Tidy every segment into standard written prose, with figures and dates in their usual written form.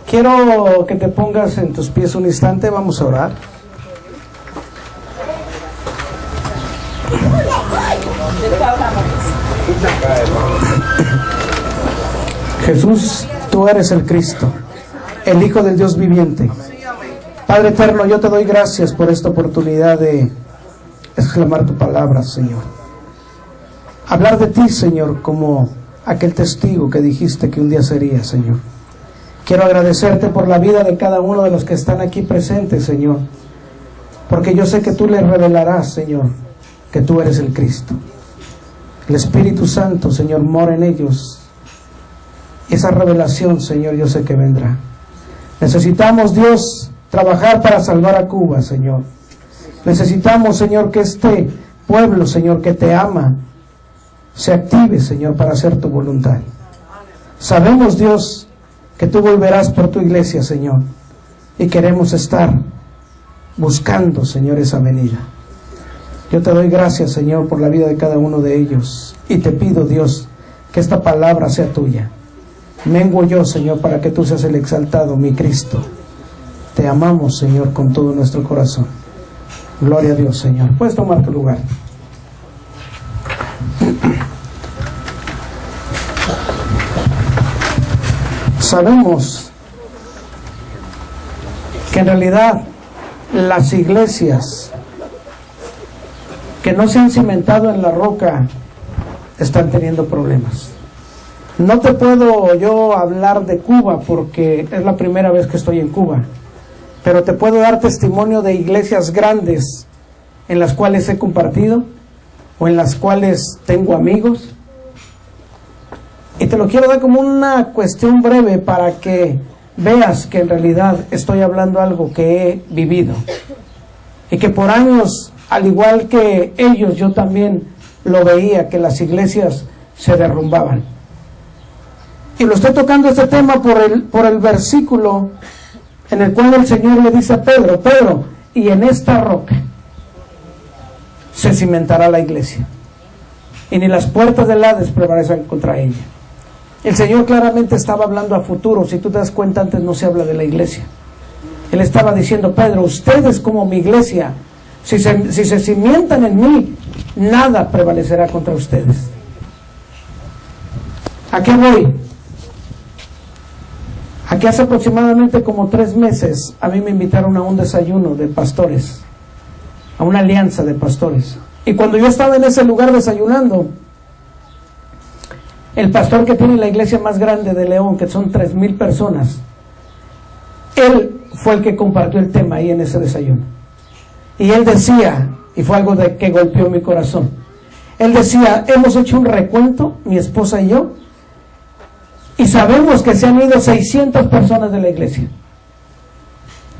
Quiero que te pongas en tus pies un instante, vamos a orar. Jesús, tú eres el Cristo, el Hijo del Dios viviente. Padre eterno, yo te doy gracias por esta oportunidad de exclamar tu palabra, Señor. Hablar de ti, Señor, como aquel testigo que dijiste que un día sería, Señor. Quiero agradecerte por la vida de cada uno de los que están aquí presentes, Señor, porque yo sé que tú les revelarás, Señor, que tú eres el Cristo. El Espíritu Santo, Señor, mora en ellos. Esa revelación, Señor, yo sé que vendrá. Necesitamos, Dios, trabajar para salvar a Cuba, Señor. Necesitamos, Señor, que este pueblo, Señor, que te ama, se active, Señor, para hacer tu voluntad. Sabemos, Dios, que tú volverás por tu iglesia, Señor, y queremos estar buscando, Señor, esa venida. Yo te doy gracias, Señor, por la vida de cada uno de ellos, y te pido, Dios, que esta palabra sea tuya. Menguo yo, Señor, para que tú seas el exaltado, mi Cristo. Te amamos, Señor, con todo nuestro corazón. Gloria a Dios, Señor. Puedes tomar tu lugar. Sabemos que en realidad las iglesias que no se han cimentado en la roca están teniendo problemas. No te puedo yo hablar de Cuba porque es la primera vez que estoy en Cuba, pero te puedo dar testimonio de iglesias grandes en las cuales he compartido o en las cuales tengo amigos. Y te lo quiero dar como una cuestión breve para que veas que en realidad estoy hablando algo que he vivido. Y que por años, al igual que ellos, yo también lo veía, que las iglesias se derrumbaban. Y lo estoy tocando este tema por el versículo en el cual el Señor le dice a Pedro: Pedro, y en esta roca se cimentará la iglesia, y ni las puertas del Hades prevalecerán contra ella. El Señor claramente estaba hablando a futuro. Si tú te das cuenta, antes no se habla de la iglesia. Él estaba diciendo: Pedro, ustedes como mi iglesia, si se cimientan en mí, nada prevalecerá contra ustedes. ¿A qué voy? Aquí hace aproximadamente como 3 meses, a mí me invitaron a un desayuno de pastores, a una alianza de pastores. Y cuando yo estaba en ese lugar desayunando, el pastor que tiene la iglesia más grande de León, que son 3,000 personas, él fue el que compartió el tema ahí en ese desayuno. Y él decía, y fue algo que golpeó mi corazón, él decía: hemos hecho un recuento, mi esposa y yo, y sabemos que se han ido 600 personas de la iglesia.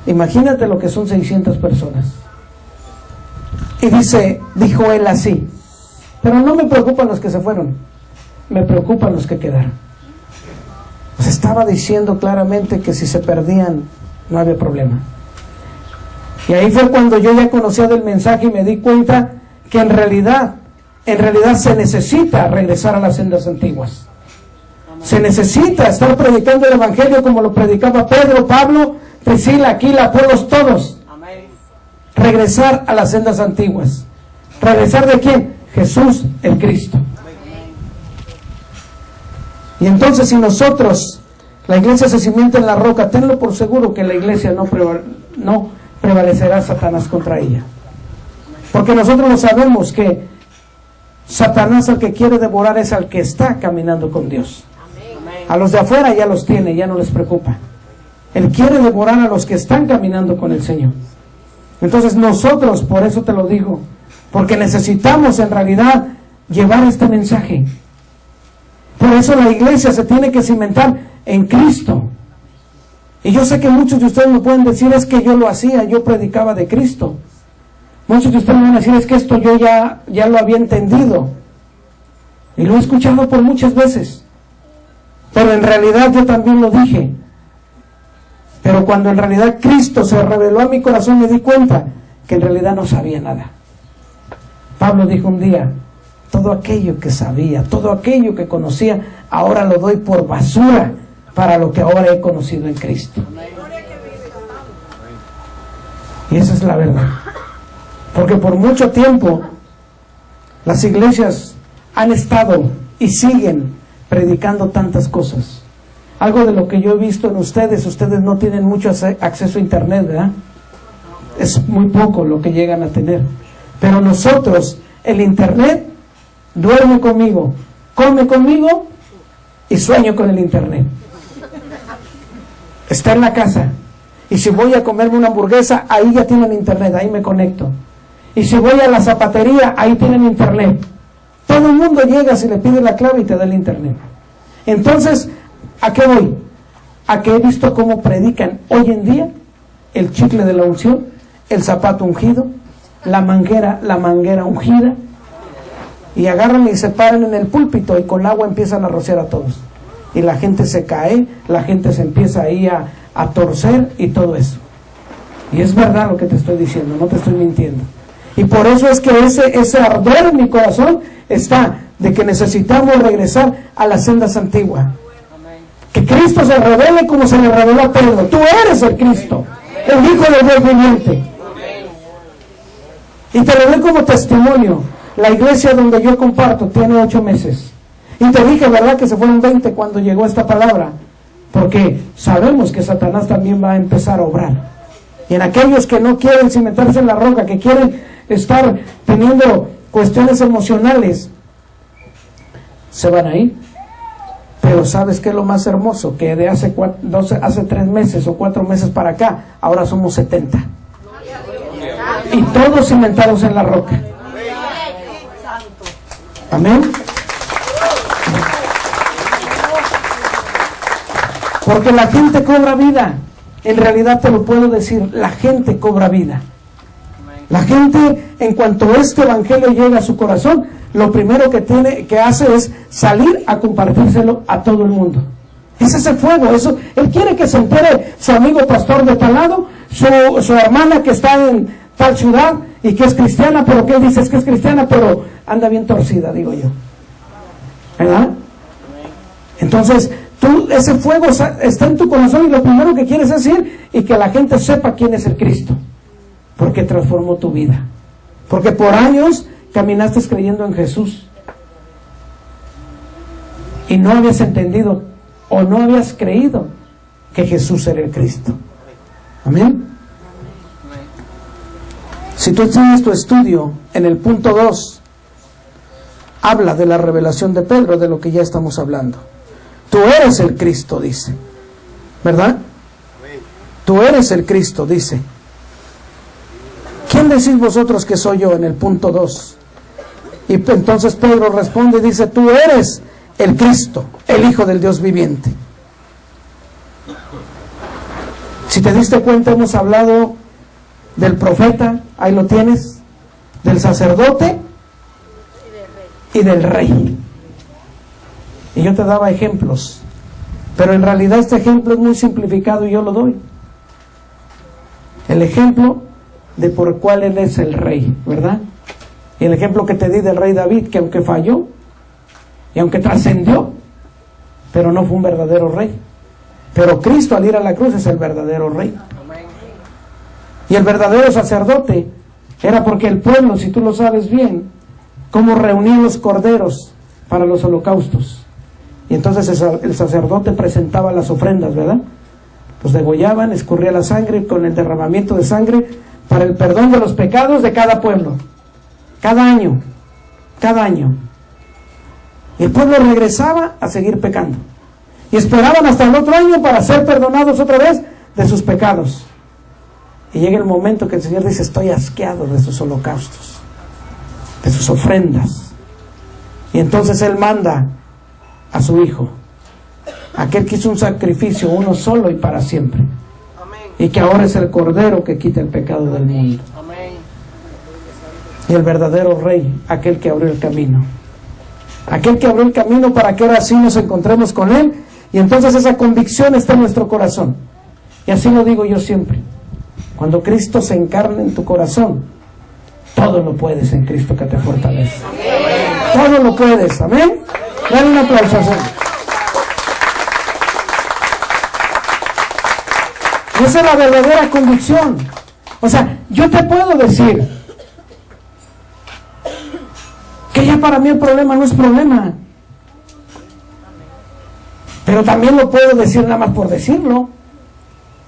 Imagínate lo que son 600 personas. Y dijo él así: pero no me preocupan los que se fueron, me preocupan los que quedaron. Pues estaba diciendo claramente que si se perdían no había problema. Y ahí fue cuando yo ya conocía del mensaje y me di cuenta que en realidad se necesita regresar a las sendas antiguas. Se necesita estar predicando el evangelio como lo predicaba Pedro, Pablo, Priscila, Aquila, Apolos, todos. Regresar a las sendas antiguas. ¿Regresar de quién? Jesús el Cristo. Y entonces, si nosotros, la iglesia se cimienta en la roca, tenlo por seguro que la iglesia no prevalecerá Satanás contra ella. Porque nosotros lo sabemos, que Satanás al que quiere devorar es al que está caminando con Dios. A los de afuera ya los tiene, ya no les preocupa. Él quiere devorar a los que están caminando con el Señor. Entonces nosotros, por eso te lo digo, porque necesitamos en realidad llevar este mensaje. Por eso la iglesia se tiene que cimentar en Cristo. Y yo sé que muchos de ustedes me pueden decir: es que yo lo hacía, yo predicaba de Cristo. Muchos de ustedes me van a decir: es que esto yo ya lo había entendido. Y lo he escuchado por muchas veces. Pero en realidad yo también lo dije. Pero cuando en realidad Cristo se reveló a mi corazón, me di cuenta que en realidad no sabía nada. Pablo dijo un día: todo aquello que sabía, todo aquello que conocía, ahora lo doy por basura para lo que ahora he conocido en Cristo. Y esa es la verdad. Porque por mucho tiempo las iglesias han estado y siguen predicando tantas cosas. Algo de lo que yo he visto en ustedes no tienen mucho acceso a internet, ¿verdad? Es muy poco lo que llegan a tener. Pero nosotros, el internet duerme conmigo, come conmigo y sueño con el internet. Está en la casa. Y si voy a comerme una hamburguesa, ahí ya tienen internet, ahí me conecto. Y si voy a la zapatería, ahí tienen internet. Todo el mundo llega si le pide la clave y te da el internet. Entonces, ¿a qué voy? A que he visto cómo predican hoy en día el chicle de la unción, el zapato ungido, la manguera ungida, y agarran y se paran en el púlpito y con agua empiezan a rociar a todos. Y la gente se cae, la gente se empieza ahí a torcer y todo eso. Y es verdad lo que te estoy diciendo, no te estoy mintiendo. Y por eso es que ese ardor en mi corazón está de que necesitamos regresar a las sendas antiguas. Que Cristo se revele como se le reveló a Pedro. Tú eres el Cristo, el Hijo del Dios viviente. Y te lo doy como testimonio. La iglesia donde yo comparto tiene 8 meses. Y te dije, ¿verdad?, que se fueron 20 cuando llegó esta palabra. Porque sabemos que Satanás también va a empezar a obrar. Y en aquellos que no quieren cimentarse en la roca, que quieren estar teniendo cuestiones emocionales, se van a ir. Pero ¿sabes qué es lo más hermoso? Que de hace 3 meses o 4 meses para acá, ahora somos 70. Y todos cimentados en la roca. Amén. Porque la gente cobra vida. En realidad te lo puedo decir, la gente cobra vida. La gente, en cuanto este evangelio llega a su corazón, lo primero que hace es salir a compartírselo a todo el mundo. Es ese fuego, eso. Él quiere que se entere su amigo pastor de tal lado, su hermana que está en tal ciudad y que es cristiana, pero que él dice que es cristiana, pero anda bien torcida, digo yo. ¿Verdad? Entonces, ese fuego está en tu corazón y lo primero que quieres es ir y que la gente sepa quién es el Cristo. Porque transformó tu vida. Porque por años caminaste creyendo en Jesús y no habías entendido o no habías creído que Jesús era el Cristo. Amén. Si tú tienes tu estudio en el punto 2, habla de la revelación de Pedro, de lo que ya estamos hablando. Tú eres el Cristo, dice, ¿verdad? Tú eres el Cristo, dice. ¿Quién decís vosotros que soy yo? En el punto 2. Y entonces Pedro responde y dice, tú eres el Cristo, el Hijo del Dios viviente. Si te diste cuenta, hemos hablado del profeta, ahí lo tienes, del sacerdote y del rey. Y yo te daba ejemplos, pero en realidad este ejemplo es muy simplificado y yo lo doy. El ejemplo de por cuál él es el rey, ¿verdad? Y el ejemplo que te di del rey David, que aunque falló y aunque trascendió, pero no fue un verdadero rey. Pero Cristo al ir a la cruz es el verdadero rey. Y el verdadero sacerdote era porque el pueblo, si tú lo sabes bien, cómo reunían los corderos para los holocaustos. Y entonces el sacerdote presentaba las ofrendas, ¿verdad? Los degollaban, escurría la sangre con el derramamiento de sangre para el perdón de los pecados de cada pueblo. Cada año. Y el pueblo regresaba a seguir pecando. Y esperaban hasta el otro año para ser perdonados otra vez de sus pecados. Y llega el momento que el Señor dice, estoy asqueado de sus holocaustos, de sus ofrendas. Y entonces Él manda a su Hijo, aquel que hizo un sacrificio, uno solo y para siempre. Amén. Y que ahora es el Cordero que quita el pecado del mundo. Amén. Y el verdadero Rey, aquel que abrió el camino. Aquel que abrió el camino para que ahora sí nos encontremos con Él. Y entonces esa convicción está en nuestro corazón. Y así lo digo yo siempre. Cuando Cristo se encarna en tu corazón, todo lo puedes en Cristo que te fortalece. Amén. Todo lo puedes, amén. Dale un aplauso a Él. Esa es la verdadera convicción. O sea, yo te puedo decir que ya para mí el problema no es problema. Pero también lo puedo decir nada más por decirlo.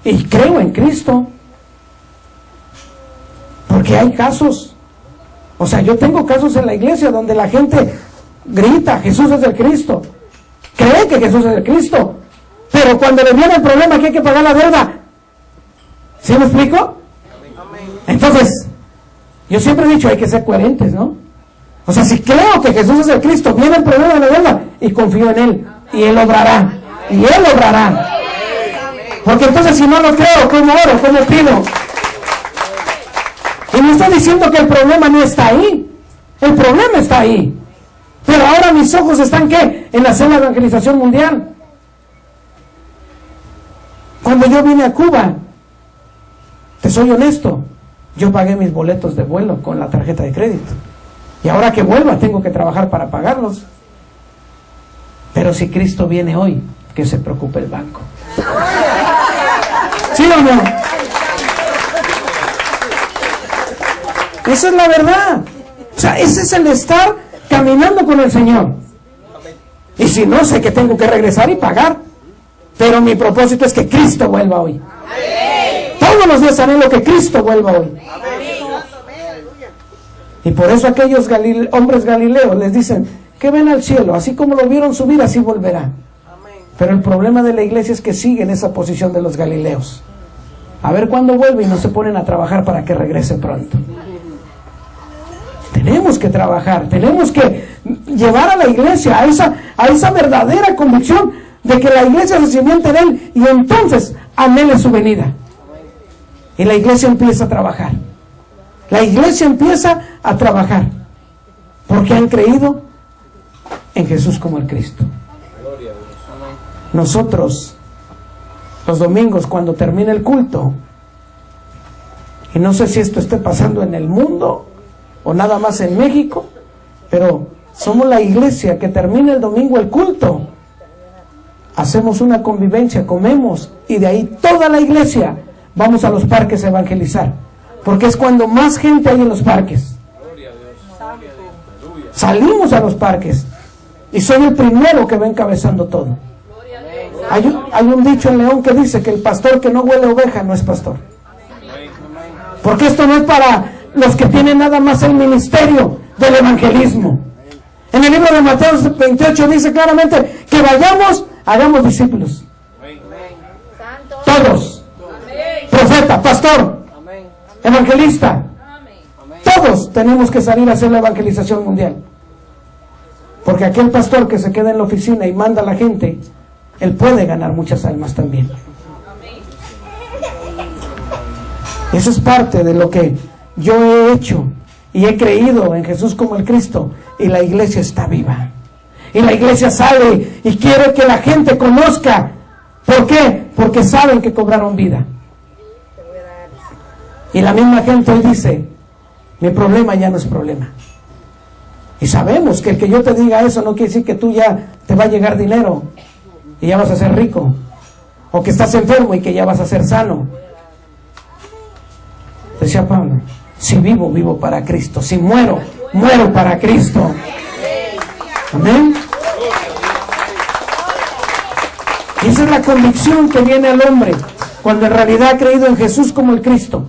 Y creo en Cristo. Porque hay casos. O sea, yo tengo casos en la iglesia donde la gente grita, Jesús es el Cristo. Cree que Jesús es el Cristo. Pero cuando le viene el problema que hay que pagar la deuda, ¿sí me explico? Entonces, yo siempre he dicho, hay que ser coherentes, ¿no? O sea, si creo que Jesús es el Cristo, viene el problema de la deuda y confío en Él. Y Él obrará. Y Él obrará. Porque entonces si no lo creo, ¿cómo oro? ¿Cómo pido? Y me está diciendo que el problema no está ahí. El problema está ahí. Pero ahora mis ojos están, ¿qué? En hacer la evangelización mundial. Cuando yo vine a Cuba, te soy honesto, yo pagué mis boletos de vuelo con la tarjeta de crédito. Y ahora que vuelva tengo que trabajar para pagarlos. Pero si Cristo viene hoy, que se preocupe el banco. ¿Sí o no? Esa es la verdad. O sea, ese es el estar caminando con el Señor. Y si no, sé que tengo que regresar y pagar. Pero mi propósito es que Cristo vuelva hoy. Todos los días anhelo que Cristo vuelva hoy. Y por eso aquellos hombres galileos les dicen que ven al cielo, así como lo vieron subir, así volverá. Pero el problema de la iglesia es que siguen esa posición de los galileos. A ver cuándo vuelve y no se ponen a trabajar para que regrese pronto. Tenemos que trabajar, tenemos que llevar a la iglesia a esa verdadera convicción de que la iglesia se cimente en Él y entonces anhele su venida. Y la iglesia empieza a trabajar. La iglesia empieza a trabajar porque han creído en Jesús como el Cristo. Nosotros, los domingos, cuando termina el culto, y no sé si esto esté pasando en el mundo o nada más en México, pero somos la iglesia que termina el domingo el culto. Hacemos una convivencia, comemos, y de ahí toda la iglesia vamos a los parques a evangelizar, porque es cuando más gente hay en los parques. Salimos a los parques y soy el primero que va encabezando todo. Hay un dicho en León que dice que el pastor que no huele oveja no es pastor. Porque esto no es para los que tienen nada más el ministerio del evangelismo. En el libro de Mateo 28 dice claramente que vayamos, hagamos discípulos. Todos. Profeta, pastor, evangelista. Todos tenemos que salir a hacer la evangelización mundial. Porque aquel pastor que se queda en la oficina y manda a la gente, él puede ganar muchas almas también. Eso es parte de lo que yo he hecho y he creído en Jesús como el Cristo, y la iglesia está viva. Y la iglesia sale y quiere que la gente conozca. ¿Por qué? Porque saben que cobraron vida. Y la misma gente hoy dice, mi problema ya no es problema. Y sabemos que el que yo te diga eso no quiere decir que tú ya te va a llegar dinero y ya vas a ser rico, o que estás enfermo y que ya vas a ser sano. Decía Pablo, si vivo, vivo para Cristo. Si muero, muero para Cristo. Amén. Y esa es la convicción que viene al hombre cuando en realidad ha creído en Jesús como el Cristo.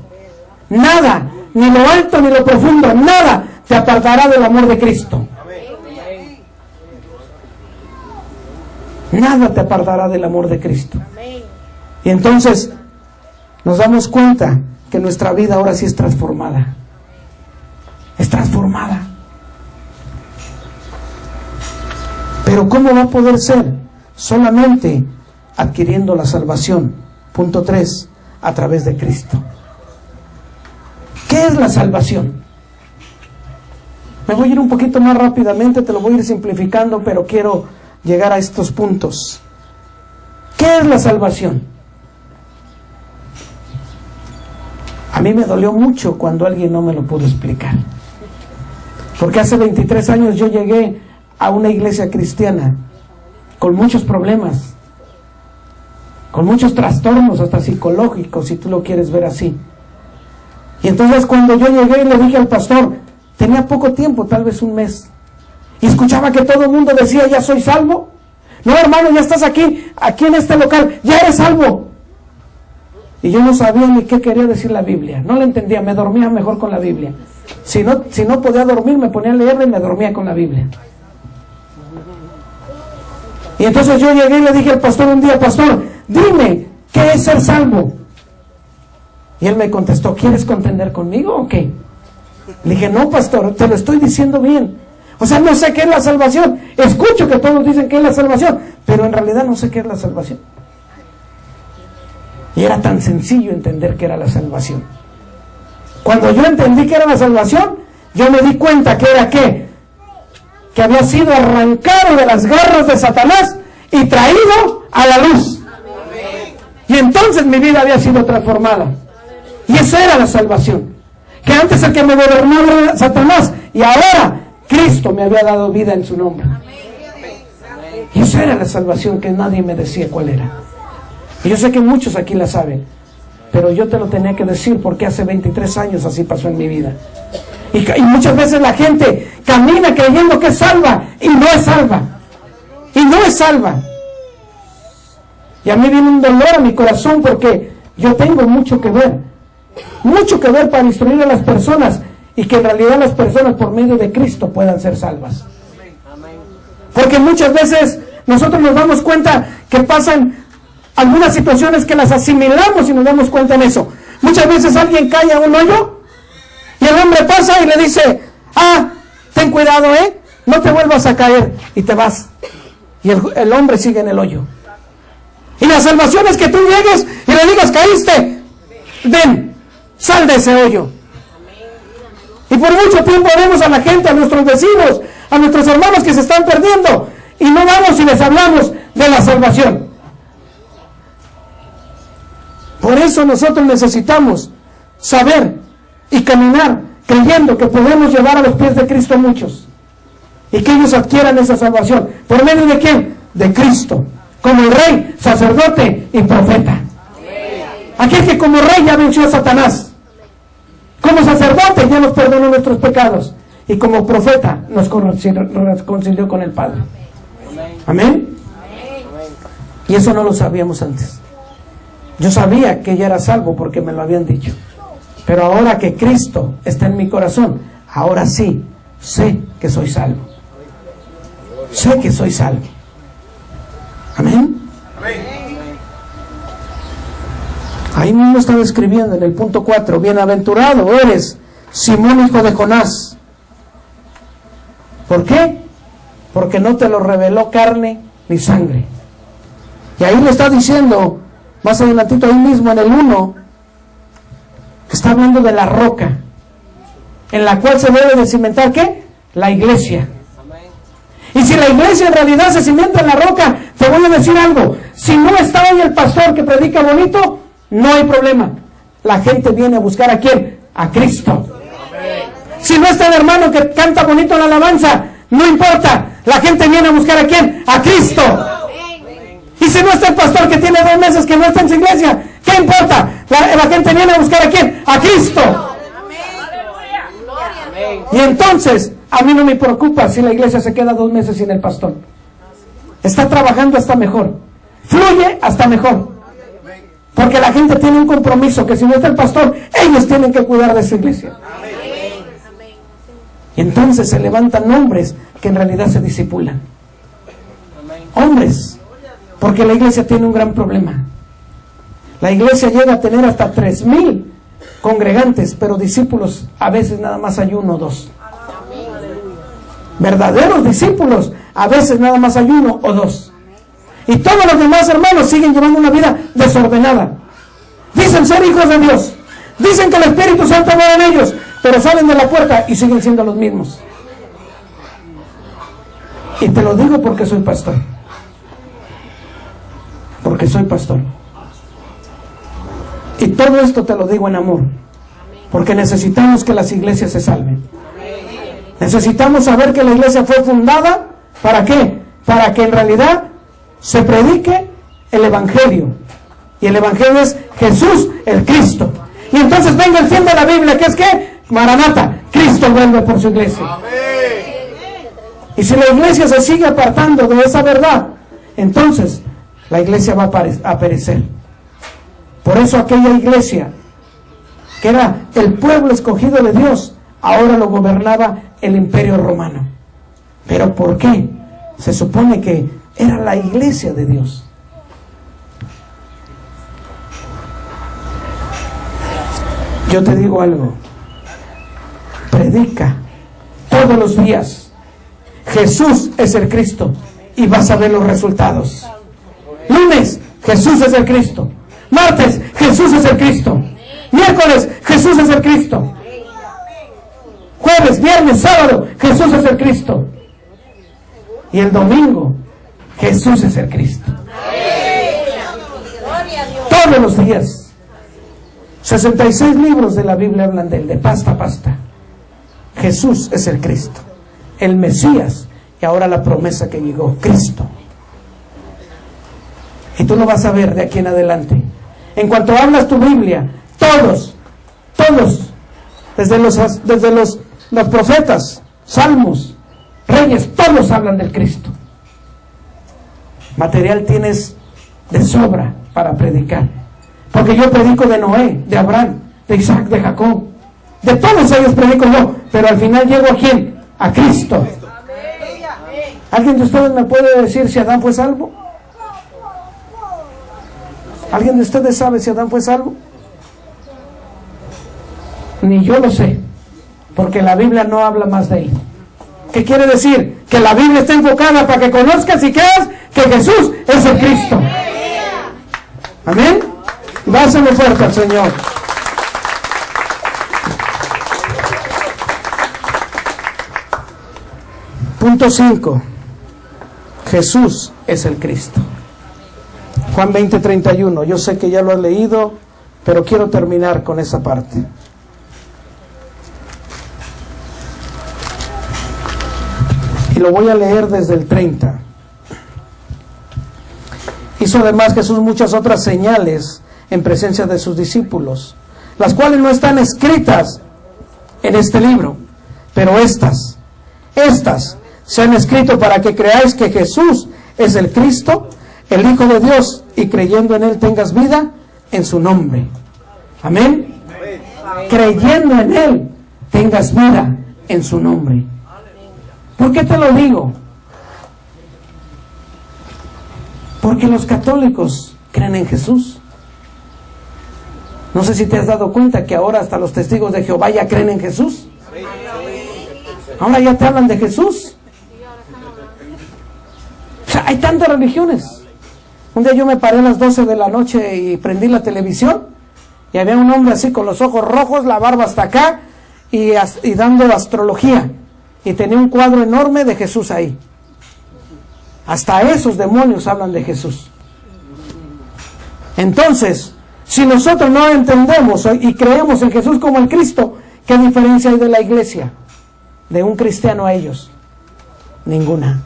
Nada, ni lo alto ni lo profundo, nada te apartará del amor de Cristo. Nada te apartará del amor de Cristo. Y entonces nos damos cuenta que nuestra vida ahora sí es transformada. Es transformada. Pero ¿cómo va a poder ser? Solamente adquiriendo la salvación. Punto 3, a través de Cristo. ¿Qué es la salvación? Me voy a ir un poquito más rápidamente, te lo voy a ir simplificando, pero quiero llegar a estos puntos. ¿Qué es la salvación? A mí me dolió mucho cuando alguien no me lo pudo explicar. Porque hace 23 años yo llegué a una iglesia cristiana con muchos problemas. con muchos trastornos, hasta psicológicos, si tú lo quieres ver así. Y entonces cuando yo llegué y le dije al pastor, tenía poco tiempo, tal vez un mes, y escuchaba que todo el mundo decía, ya soy salvo. No, hermano, ya estás aquí en este local, ya eres salvo. Y yo no sabía ni qué quería decir la Biblia, no la entendía, me dormía mejor con la Biblia. Si no podía dormir, me ponía a leerla y me dormía con la Biblia. Y entonces yo llegué y le dije al pastor un día, pastor, dime, ¿qué es ser salvo? Y él me contestó, ¿quieres contender conmigo o qué? Le dije, no, pastor, te lo estoy diciendo bien. O sea, no sé qué es la salvación. Escucho que todos dicen que es la salvación, pero en realidad no sé qué es la salvación. Y era tan sencillo entender que era la salvación. Cuando yo entendí que era la salvación, yo me di cuenta que era ¿qué? Que había sido arrancado de las garras de Satanás y traído a la luz. Y entonces mi vida había sido transformada. Y esa era la salvación. Que antes el que me gobernaba era Satanás, y ahora Cristo me había dado vida en su nombre. Y esa era la salvación que nadie me decía cuál era. Y yo sé que muchos aquí la saben, pero yo te lo tenía que decir porque hace 23 años así pasó en mi vida. Y muchas veces la gente camina creyendo que es salva y no es salva. Y no es salva. Y a mí viene un dolor a mi corazón porque yo tengo mucho que ver para instruir a las personas y que en realidad las personas por medio de Cristo puedan ser salvas. Porque muchas veces nosotros nos damos cuenta que pasan algunas situaciones que las asimilamos y nos damos cuenta en eso. Muchas veces alguien cae a un hoyo y el hombre pasa y le dice, ten cuidado, no te vuelvas a caer, y te vas. Y el hombre sigue en el hoyo. Y la salvación es que tú llegues y le digas, caíste, ven, sal de ese hoyo. Y por mucho tiempo vemos a la gente, a nuestros vecinos, a nuestros hermanos que se están perdiendo, y no vamos y les hablamos de la salvación. Por eso nosotros necesitamos saber y caminar creyendo que podemos llevar a los pies de Cristo a muchos, y que ellos adquieran esa salvación. ¿Por medio de quién? De Cristo, como el rey, sacerdote y profeta. Aquel que como rey ya venció a Satanás, como sacerdote ya nos perdonó nuestros pecados, y como profeta nos reconcilió con el Padre. Amén. Y eso no lo sabíamos antes. Yo sabía que ya era salvo porque me lo habían dicho, pero ahora que Cristo está en mi corazón, ahora sí sé que soy salvo. Sé que soy salvo. Amén. Ahí mismo estaba escribiendo en el punto 4, bienaventurado eres, Simón, hijo de Jonás. ¿Por qué? Porque no te lo reveló carne ni sangre. Y ahí le está diciendo, más adelantito ahí mismo en el 1, está hablando de la roca, en la cual se debe de cimentar, ¿qué? La iglesia. Y si la iglesia en realidad se cimienta en la roca, te voy a decir algo, si no está ahí el pastor que predica bonito, no hay problema. La gente viene a buscar ¿a quién? A Cristo. Si no está el hermano que canta bonito la alabanza, no importa. La gente viene a buscar ¿a quién? A Cristo. Y si no está el pastor que tiene 2 meses que no está en su iglesia, ¿qué importa? La gente viene a buscar ¿a quién? A Cristo. Y entonces, a mí no me preocupa si la iglesia se queda 2 meses sin el pastor. Está trabajando hasta mejor. Fluye hasta mejor. Porque la gente tiene un compromiso que si no está el pastor, ellos tienen que cuidar de su iglesia. Y entonces se levantan hombres que en realidad se discipulan. Hombres. Porque la iglesia tiene un gran problema. La iglesia llega a tener hasta 3,000 congregantes, pero discípulos a veces nada más hay 1 o 2. Verdaderos discípulos a veces nada más hay 1 o 2. Y todos los demás hermanos siguen llevando una vida desordenada. Dicen ser hijos de Dios, dicen que el Espíritu Santo mora en ellos, pero salen de la puerta y siguen siendo los mismos. Y te lo digo porque soy pastor. Porque soy pastor. Y todo esto te lo digo en amor, porque necesitamos que las iglesias se salven. Necesitamos saber que la iglesia fue fundada, ¿para qué? Para que en realidad se predique el Evangelio Y el Evangelio es Jesús el Cristo. Y entonces venga el fin de la Biblia, que es que Maranata, Cristo vuelve por su iglesia. Y si la iglesia se sigue apartando de esa verdad, entonces la iglesia va a perecer. Por eso aquella iglesia, que era el pueblo escogido de Dios, ahora lo gobernaba el imperio romano. ¿Pero por qué? Se supone que era la iglesia de Dios. Yo te digo algo, predica todos los días, Jesús es el Cristo, y vas a ver los resultados. Lunes, Jesús es el Cristo. Martes, Jesús es el Cristo. Miércoles, Jesús es el Cristo. Jueves, viernes, sábado, Jesús es el Cristo. Y el domingo, Jesús es el Cristo. Todos los días. 66 libros de la Biblia hablan de él, de pasta a pasta. Jesús es el Cristo, el Mesías, y ahora la promesa que llegó, Cristo. Y tú lo vas a ver de aquí en adelante. En cuanto hablas tu Biblia, todos, desde los profetas, salmos, reyes, todos hablan del Cristo. Material tienes de sobra para predicar. Porque yo predico de Noé, de Abraham, de Isaac, de Jacob. De todos ellos predico yo, pero al final llego a ¿quién? A Cristo. ¿Alguien de ustedes me puede decir si Adán fue salvo? ¿Alguien de ustedes sabe si Adán fue salvo? Ni yo lo sé, porque la Biblia no habla más de él. ¿Qué quiere decir? Que la Biblia está enfocada para que conozcas y creas que Jesús es el Cristo. Amén. Dáselo fuerte al Señor. Punto 5. Jesús es el Cristo. Juan 20:31. Yo sé que ya lo has leído, pero quiero terminar con esa parte. Y lo voy a leer desde el 30. Hizo además Jesús muchas otras señales en presencia de sus discípulos, las cuales no están escritas en este libro, pero estas se han escrito para que creáis que Jesús es el Cristo, el Hijo de Dios, y creyendo en Él tengas vida en su nombre. Amén. Creyendo en Él tengas vida en su nombre. ¿Por qué te lo digo? Porque los católicos creen en Jesús. No sé si te has dado cuenta que ahora hasta los testigos de Jehová ya creen en Jesús. Ahora ya te hablan de Jesús. O sea, hay tantas religiones. Un día yo me paré a las 12 de la noche y prendí la televisión y había un hombre así con los ojos rojos, la barba hasta acá y dando astrología, y tenía un cuadro enorme de Jesús ahí. Hasta esos demonios hablan de Jesús. Entonces, si nosotros no entendemos y creemos en Jesús como el Cristo, ¿qué diferencia hay de la iglesia de un cristiano a ellos? Ninguna.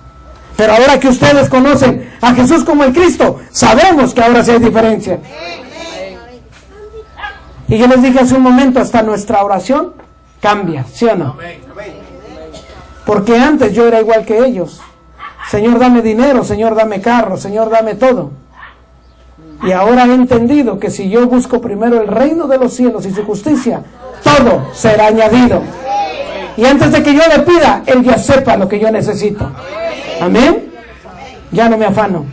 Pero ahora que ustedes conocen a Jesús como el Cristo, sabemos que ahora sí hay diferencia. Y yo les dije hace un momento, hasta nuestra oración cambia, ¿sí o no? Porque antes yo era igual que ellos. Señor, dame dinero, Señor, dame carro, Señor, dame todo. Y ahora he entendido que si yo busco primero el reino de los cielos y su justicia, todo será añadido. Y antes de que yo le pida, Él ya sepa lo que yo necesito. Amén. Ya no me afano.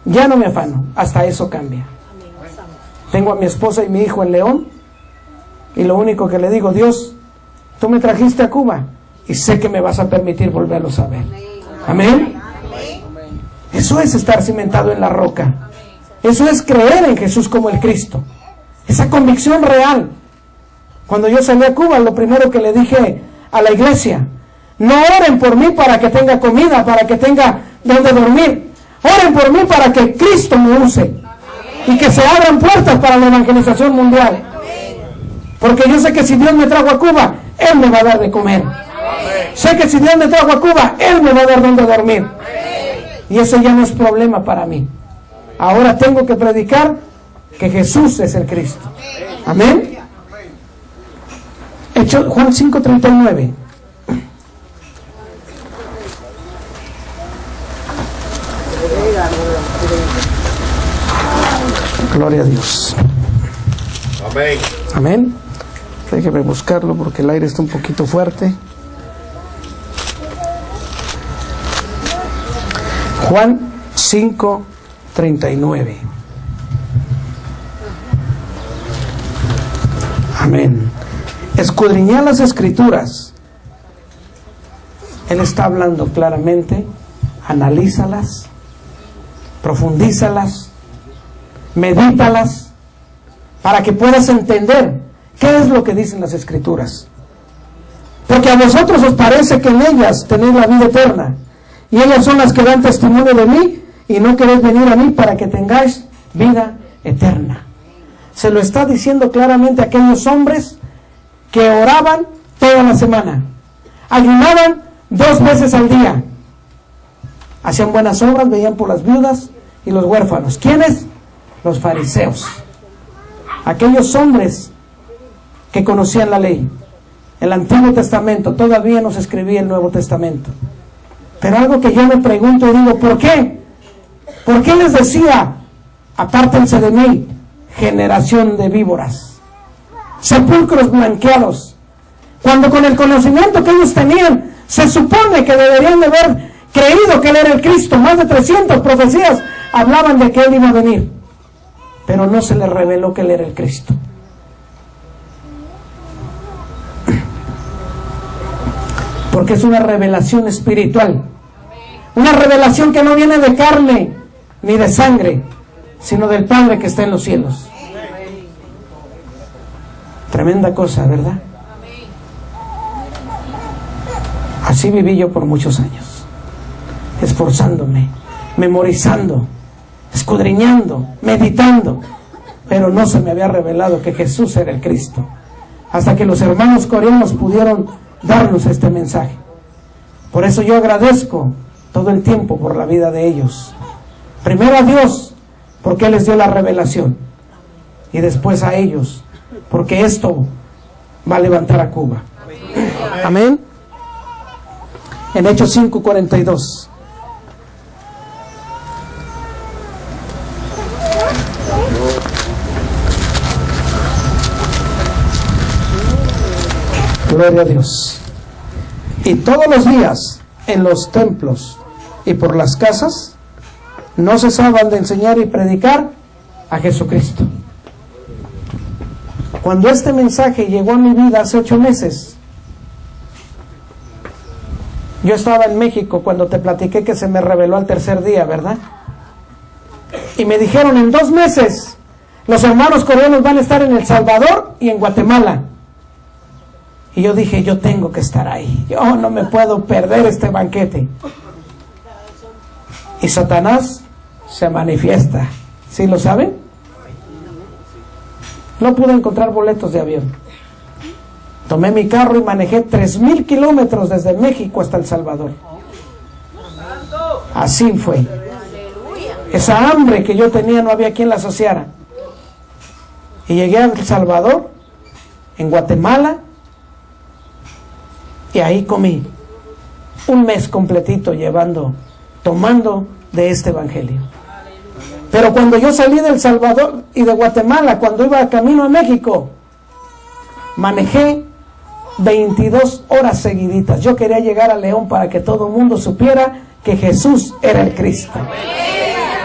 Ya no me afano. Hasta eso cambia. Tengo a mi esposa y mi hijo en León, y lo único que le digo: Dios, tú me trajiste a Cuba y sé que me vas a permitir volverlos a ver. Amén. Eso es estar cimentado en la roca. Eso es creer en Jesús como el Cristo. Esa convicción real. Cuando yo salí a Cuba, lo primero que le dije a la iglesia: no oren por mí para que tenga comida, para que tenga donde dormir. Oren por mí para que Cristo me use y que se abran puertas para la evangelización mundial. Porque yo sé que si Dios me trajo a Cuba, Él me va a dar de comer. Sé que si Dios me trajo a Cuba, Él me va a dar donde dormir. Y eso ya no es problema para mí. Ahora tengo que predicar que Jesús es el Cristo. Amén. Juan 5:39. Gloria a Dios. Amén. Amén. Déjeme buscarlo porque el aire está un poquito fuerte. Juan 5:39. Amén. Escudriñad las Escrituras. Él está hablando claramente. Analízalas, profundízalas, medítalas, para que puedas entender qué es lo que dicen las Escrituras. Porque a vosotros os parece que en ellas tenéis la vida eterna, y ellas son las que dan testimonio de mí, y no queréis venir a mí para que tengáis vida eterna. Se lo está diciendo claramente a aquellos hombres que oraban toda la semana, ayunaban 2 veces al día, hacían buenas obras, veían por las viudas y los huérfanos. ¿Quiénes? Los fariseos. Aquellos hombres que conocían la ley. El Antiguo Testamento, todavía no se escribía el Nuevo Testamento. Pero algo que yo me pregunto y digo, ¿por qué? ¿Por qué les decía, apártense de mí, generación de víboras, sepulcros blanqueados? Cuando con el conocimiento que ellos tenían, se supone que deberían de haber creído que Él era el Cristo. Más de 300 profecías hablaban de que Él iba a venir, pero no se les reveló que Él era el Cristo. Porque es una revelación espiritual, una revelación que no viene de carne ni de sangre, sino del Padre que está en los cielos. Tremenda cosa, ¿verdad? Así viví yo por muchos años, esforzándome, memorizando, escudriñando, meditando, pero no se me había revelado que Jesús era el Cristo, hasta que los hermanos coreanos pudieron darnos este mensaje. Por eso yo agradezco todo el tiempo por la vida de ellos. Primero a Dios, porque Él les dio la revelación, y después a ellos, porque esto va a levantar a Cuba. Amén. En Hechos 5:42. Gloria a Dios. Y todos los días en los templos y por las casas no cesaban de enseñar y predicar a Jesucristo. Cuando este mensaje llegó a mi vida hace 8 meses, yo estaba en México cuando te platiqué que se me reveló al tercer día, ¿verdad? Y me dijeron, en 2 meses los hermanos coreanos van a estar en El Salvador y en Guatemala. Y yo dije, yo tengo que estar ahí, yo no me puedo perder este banquete. Y Satanás se manifiesta, ¿sí lo saben? No pude encontrar boletos de avión. Tomé mi carro y manejé 3,000 kilómetros desde México hasta El Salvador. Así fue. Esa hambre que yo tenía no había quien la asociara. Y llegué a El Salvador, en Guatemala, y ahí comí 1 mes completito tomando de este evangelio. Pero cuando yo salí de El Salvador y de Guatemala, cuando iba camino a México, manejé 22 horas seguiditas. Yo quería llegar a León para que todo el mundo supiera que Jesús era el Cristo.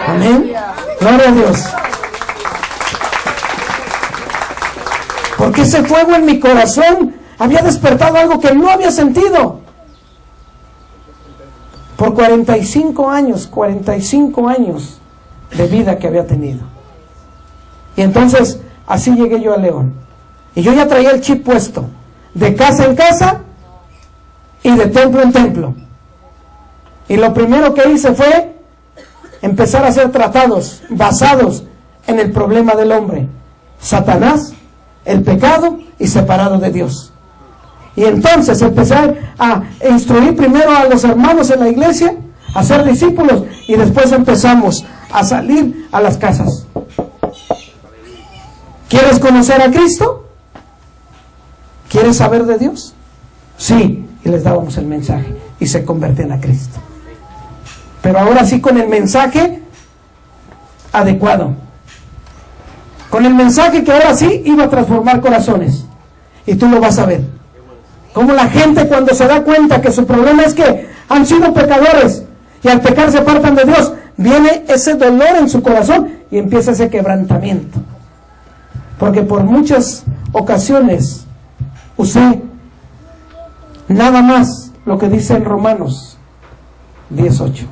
Amén. Gloria a Dios. Porque ese fuego en mi corazón había despertado algo que no había sentido. Por 45 años de vida que había tenido. Y entonces, así llegué yo a León. Y yo ya traía el chip puesto, de casa en casa y de templo en templo. Y lo primero que hice fue empezar a hacer tratados basados en el problema del hombre: Satanás, el pecado y separado de Dios. Y entonces empecé a instruir primero a los hermanos en la iglesia, a ser discípulos, y después empezamos a salir a las casas. ¿Quieres conocer a Cristo? ¿Quieres saber de Dios? Sí, y les dábamos el mensaje y se convertían a Cristo. Pero ahora sí, con el mensaje adecuado, con el mensaje que ahora sí iba a transformar corazones. Y tú lo vas a ver, como la gente, cuando se da cuenta que su problema es que han sido pecadores y al pecar se apartan de Dios, viene ese dolor en su corazón y empieza ese quebrantamiento, porque por muchas ocasiones usé nada más lo que dice en Romanos 10:8.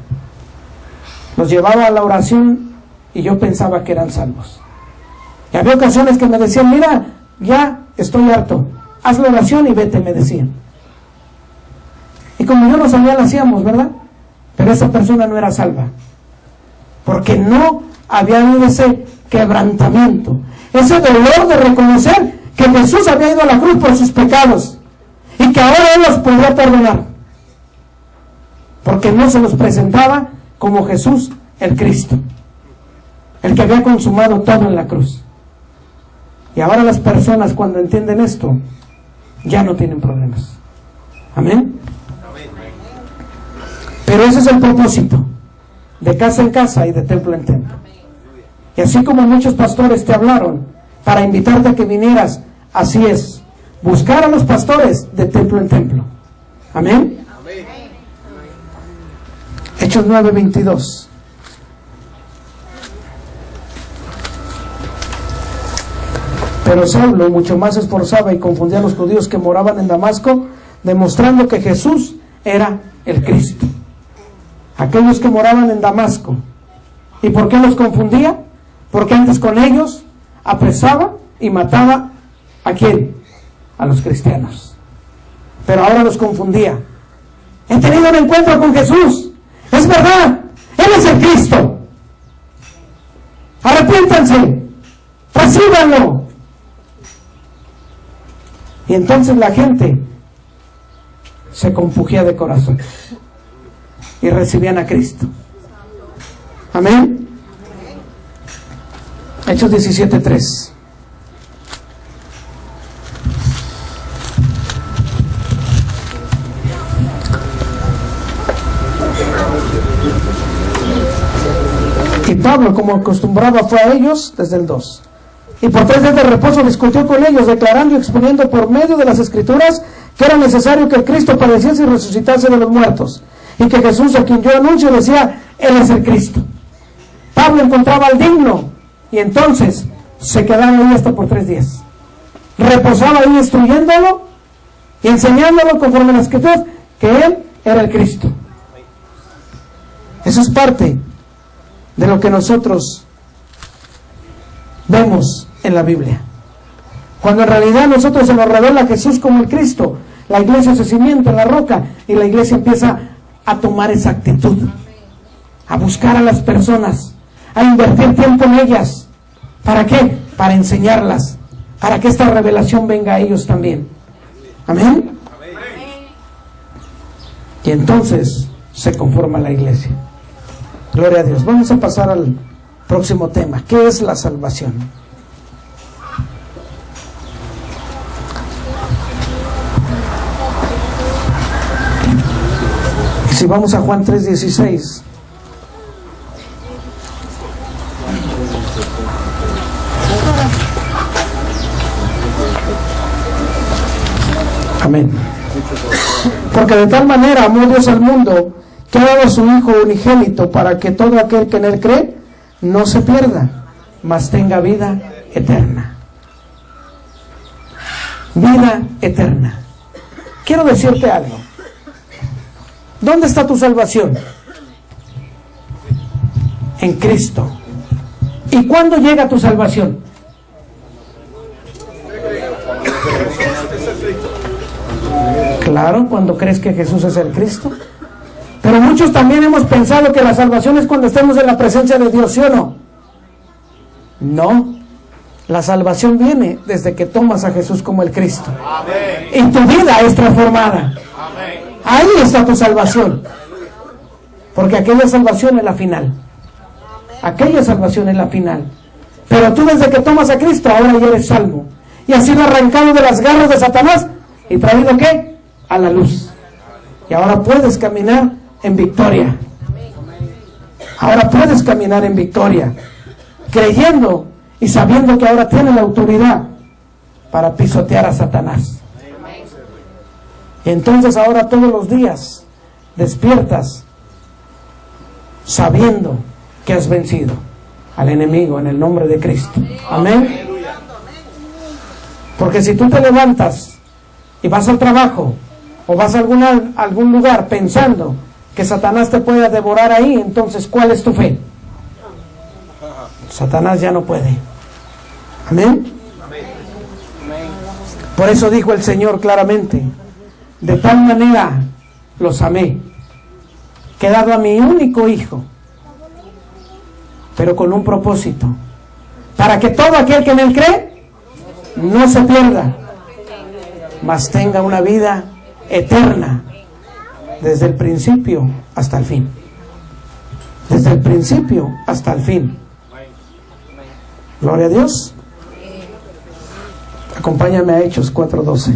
Los llevaba a la oración y yo pensaba que eran salvos. Y había ocasiones que me decían: mira, ya estoy harto, haz la oración y vete, me decían. Y como yo no sabía, la hacíamos, ¿verdad? Pero esa persona no era salva, porque no había habido ese quebrantamiento, ese dolor de reconocer que Jesús había ido a la cruz por sus pecados y que ahora Él los podía perdonar, porque no se los presentaba como Jesús el Cristo, el que había consumado todo en la cruz. Y ahora las personas, cuando entienden esto, ya no tienen problemas. Amén. Pero ese es el propósito, de casa en casa y de templo en templo. Y así como muchos pastores te hablaron para invitarte a que vinieras, así es, buscar a los pastores de templo en templo. Amén. Hechos 9:22. Pero Saulo mucho más esforzaba y confundía a los judíos que moraban en Damasco, demostrando que Jesús era el Cristo. Aquellos que moraban en Damasco. ¿Y por qué los confundía? Porque antes con ellos apresaba y mataba ¿a quién? A los cristianos. Pero ahora los confundía. He tenido un encuentro con Jesús. Es verdad, Él es el Cristo. Arrepiéntanse, recíbanlo. Y entonces la gente se compungía de corazón y recibían a Cristo. Amén. Hechos 17:3. Y Pablo, como acostumbraba, fue a ellos desde el 2. Y por 3 días de reposo discutió con ellos, declarando y exponiendo por medio de las Escrituras que era necesario que el Cristo padeciese y resucitase de los muertos, y que Jesús, a quien yo anuncio, decía: Él es el Cristo. Pablo encontraba al digno, y entonces se quedaron ahí hasta por 3 días. Reposaba ahí instruyéndolo y enseñándolo conforme a las Escrituras que Él era el Cristo. Eso es parte de lo que nosotros vemos en la Biblia. Cuando en realidad a nosotros se nos revela a Jesús como el Cristo, la iglesia se cimienta en la roca y la iglesia empieza a tomar esa actitud, a buscar a las personas, a invertir tiempo en ellas. ¿Para qué? Para enseñarlas, para que esta revelación venga a ellos también. Amén. Y entonces se conforma la iglesia. Gloria a Dios. Vamos a pasar al próximo tema. ¿Qué es la salvación? Si vamos a Juan 3:16. Amén. Porque de tal manera amó Dios al mundo, que ha dado a su Hijo unigénito, para que todo aquel que en Él cree no se pierda, mas tenga vida eterna. Vida eterna. Quiero decirte algo. ¿Dónde está tu salvación? En Cristo. ¿Y cuándo llega tu salvación? Claro, cuando crees que Jesús es el Cristo. Pero muchos también hemos pensado que la salvación es cuando estemos en la presencia de Dios, ¿sí o no? No. La salvación viene desde que tomas a Jesús como el Cristo. Amén. Y tu vida es transformada. Amén. Ahí está tu salvación. Porque aquella salvación es la final. Aquella salvación es la final. Pero tú desde que tomas a Cristo, ahora ya eres salvo. Y has sido arrancado de las garras de Satanás y traído ¿qué? A la luz. Y ahora puedes caminar en victoria. Ahora puedes caminar en victoria, creyendo y sabiendo que ahora tienes la autoridad para pisotear a Satanás. Y entonces ahora todos los días despiertas sabiendo que has vencido al enemigo en el nombre de Cristo. Amén. Porque si tú te levantas y vas al trabajo o vas a algún lugar pensando que Satanás te pueda devorar ahí, entonces ¿cuál es tu fe? Satanás ya no puede. Amén. Por eso dijo el Señor claramente: de tal manera los amé, que he dado a mi único hijo, pero con un propósito, para que todo aquel que en él cree no se pierda, mas tenga una vida eterna, desde el principio hasta el fin. Desde el principio hasta el fin. Gloria a Dios. Acompáñame a Hechos 4:12.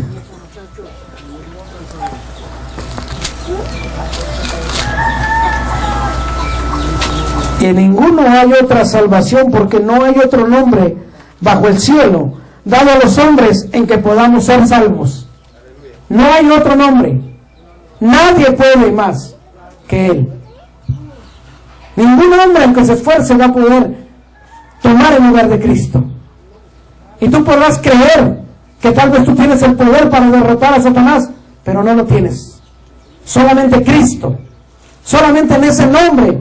Y en ninguno hay otra salvación, porque no hay otro nombre bajo el cielo dado a los hombres en que podamos ser salvos. No hay otro nombre. Nadie puede más que Él. Ningún hombre en que se esfuerce va a poder tomar el lugar de Cristo. Y tú podrás creer que tal vez tú tienes el poder para derrotar a Satanás, pero no lo tienes. Solamente Cristo, solamente en ese nombre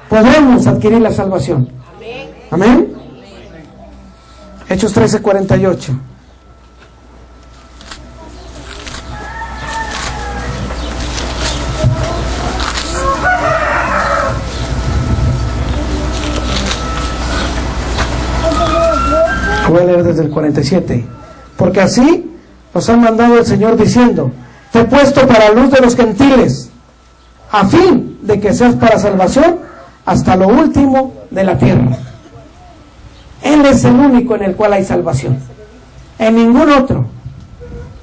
podremos adquirir la salvación. Amén. Hechos 13:48. Voy a leer desde el 47. Porque así nos ha mandado el Señor diciendo: te he puesto para luz de los gentiles, a fin de que seas para salvación hasta lo último de la tierra. Él es el único en el cual hay salvación, en ningún otro.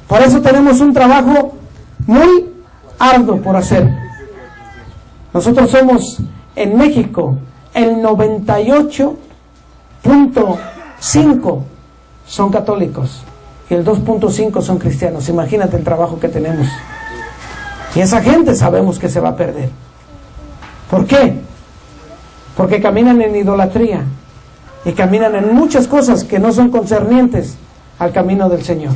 Por eso tenemos un trabajo muy arduo por hacer. Nosotros somos en México el 98.5 son católicos y el 2.5 son cristianos. Imagínate el trabajo que tenemos. Y esa gente sabemos que se va a perder. ¿Por qué? Porque caminan en idolatría y caminan en muchas cosas que no son concernientes al camino del Señor.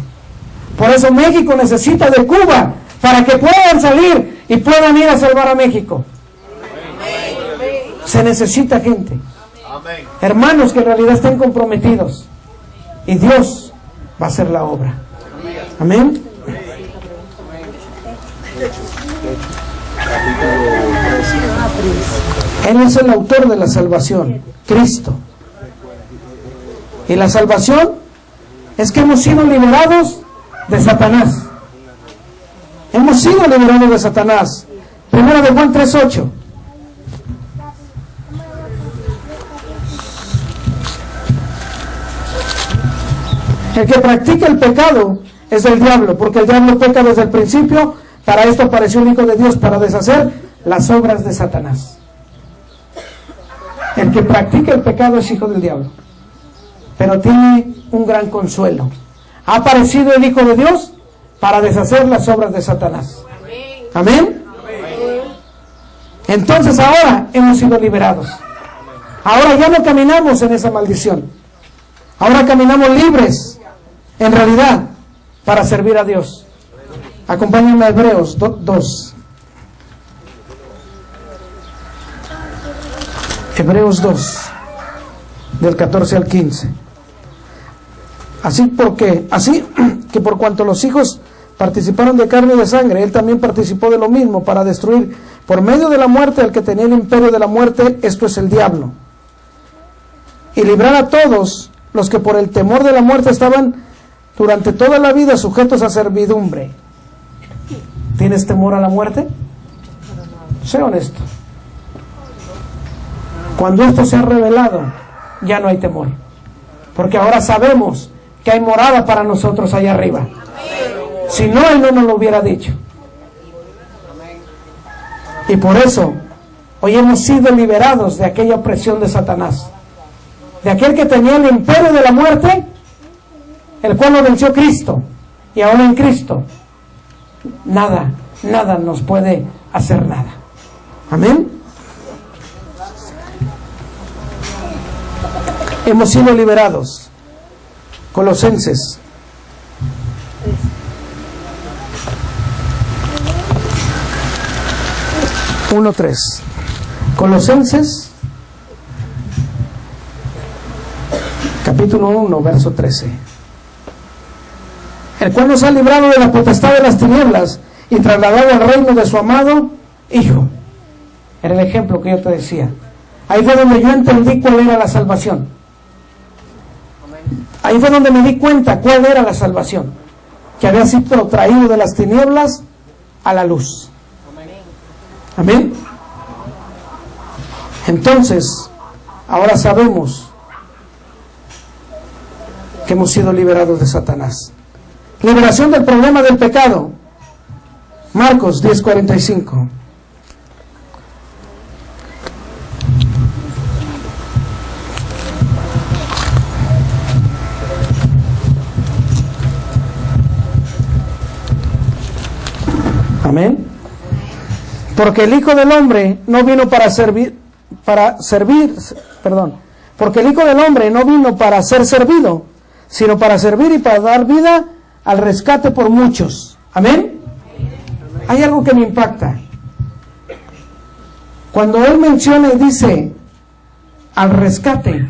Por eso México necesita de Cuba para que puedan salir y puedan ir a salvar a México. Se necesita gente, hermanos que en realidad estén comprometidos, y Dios va a hacer la obra. Amén. Él es el autor de la salvación, Cristo. Y la salvación es que hemos sido liberados de Satanás. Hemos sido liberados de Satanás. Primera de Juan 3:8. El que practica el pecado es del diablo, porque el diablo peca desde el principio. Para esto apareció el Hijo de Dios, para deshacer las obras de Satanás. El que practica el pecado es hijo del diablo, pero tiene un gran consuelo. Ha aparecido el Hijo de Dios para deshacer las obras de Satanás. Amén. Entonces ahora hemos sido liberados. Ahora ya no caminamos en esa maldición. Ahora caminamos libres, en realidad, para servir a Dios. Acompáñenme a Hebreos 2. Hebreos 2, del 14 al 15. Así que por cuanto los hijos participaron de carne y de sangre, él también participó de lo mismo, para destruir por medio de la muerte al que tenía el imperio de la muerte, esto es el diablo, y librar a todos los que por el temor de la muerte estaban durante toda la vida sujetos a servidumbre. ¿Tienes temor a la muerte? Sé honesto. Cuando esto se ha revelado, ya no hay temor. porque ahora sabemos que hay morada para nosotros allá arriba. Si no, Él no nos lo hubiera dicho. Y por eso hoy hemos sido liberados de aquella opresión de Satanás, de aquel que tenía el imperio de la muerte, el cual lo venció Cristo. Y ahora en Cristo nada nos puede hacer nada. Amén. Hemos sido liberados. Colosenses 1:3. Colosenses capítulo 1, verso 13. El cual nos ha librado de la potestad de las tinieblas y trasladado al reino de su amado Hijo. Era el ejemplo que yo te decía. Ahí fue donde yo entendí cuál era la salvación. Ahí fue donde me di cuenta cuál era la salvación, que había sido traído de las tinieblas a la luz. Amén. Entonces, ahora sabemos que hemos sido liberados de Satanás. Liberación del problema del pecado. Marcos 10:45. Amén. Porque el Hijo del Hombre no vino porque el Hijo del Hombre no vino para ser servido, sino para servir y para dar vida al rescate por muchos. Amén. Hay algo que me impacta. Cuando Él menciona y dice al rescate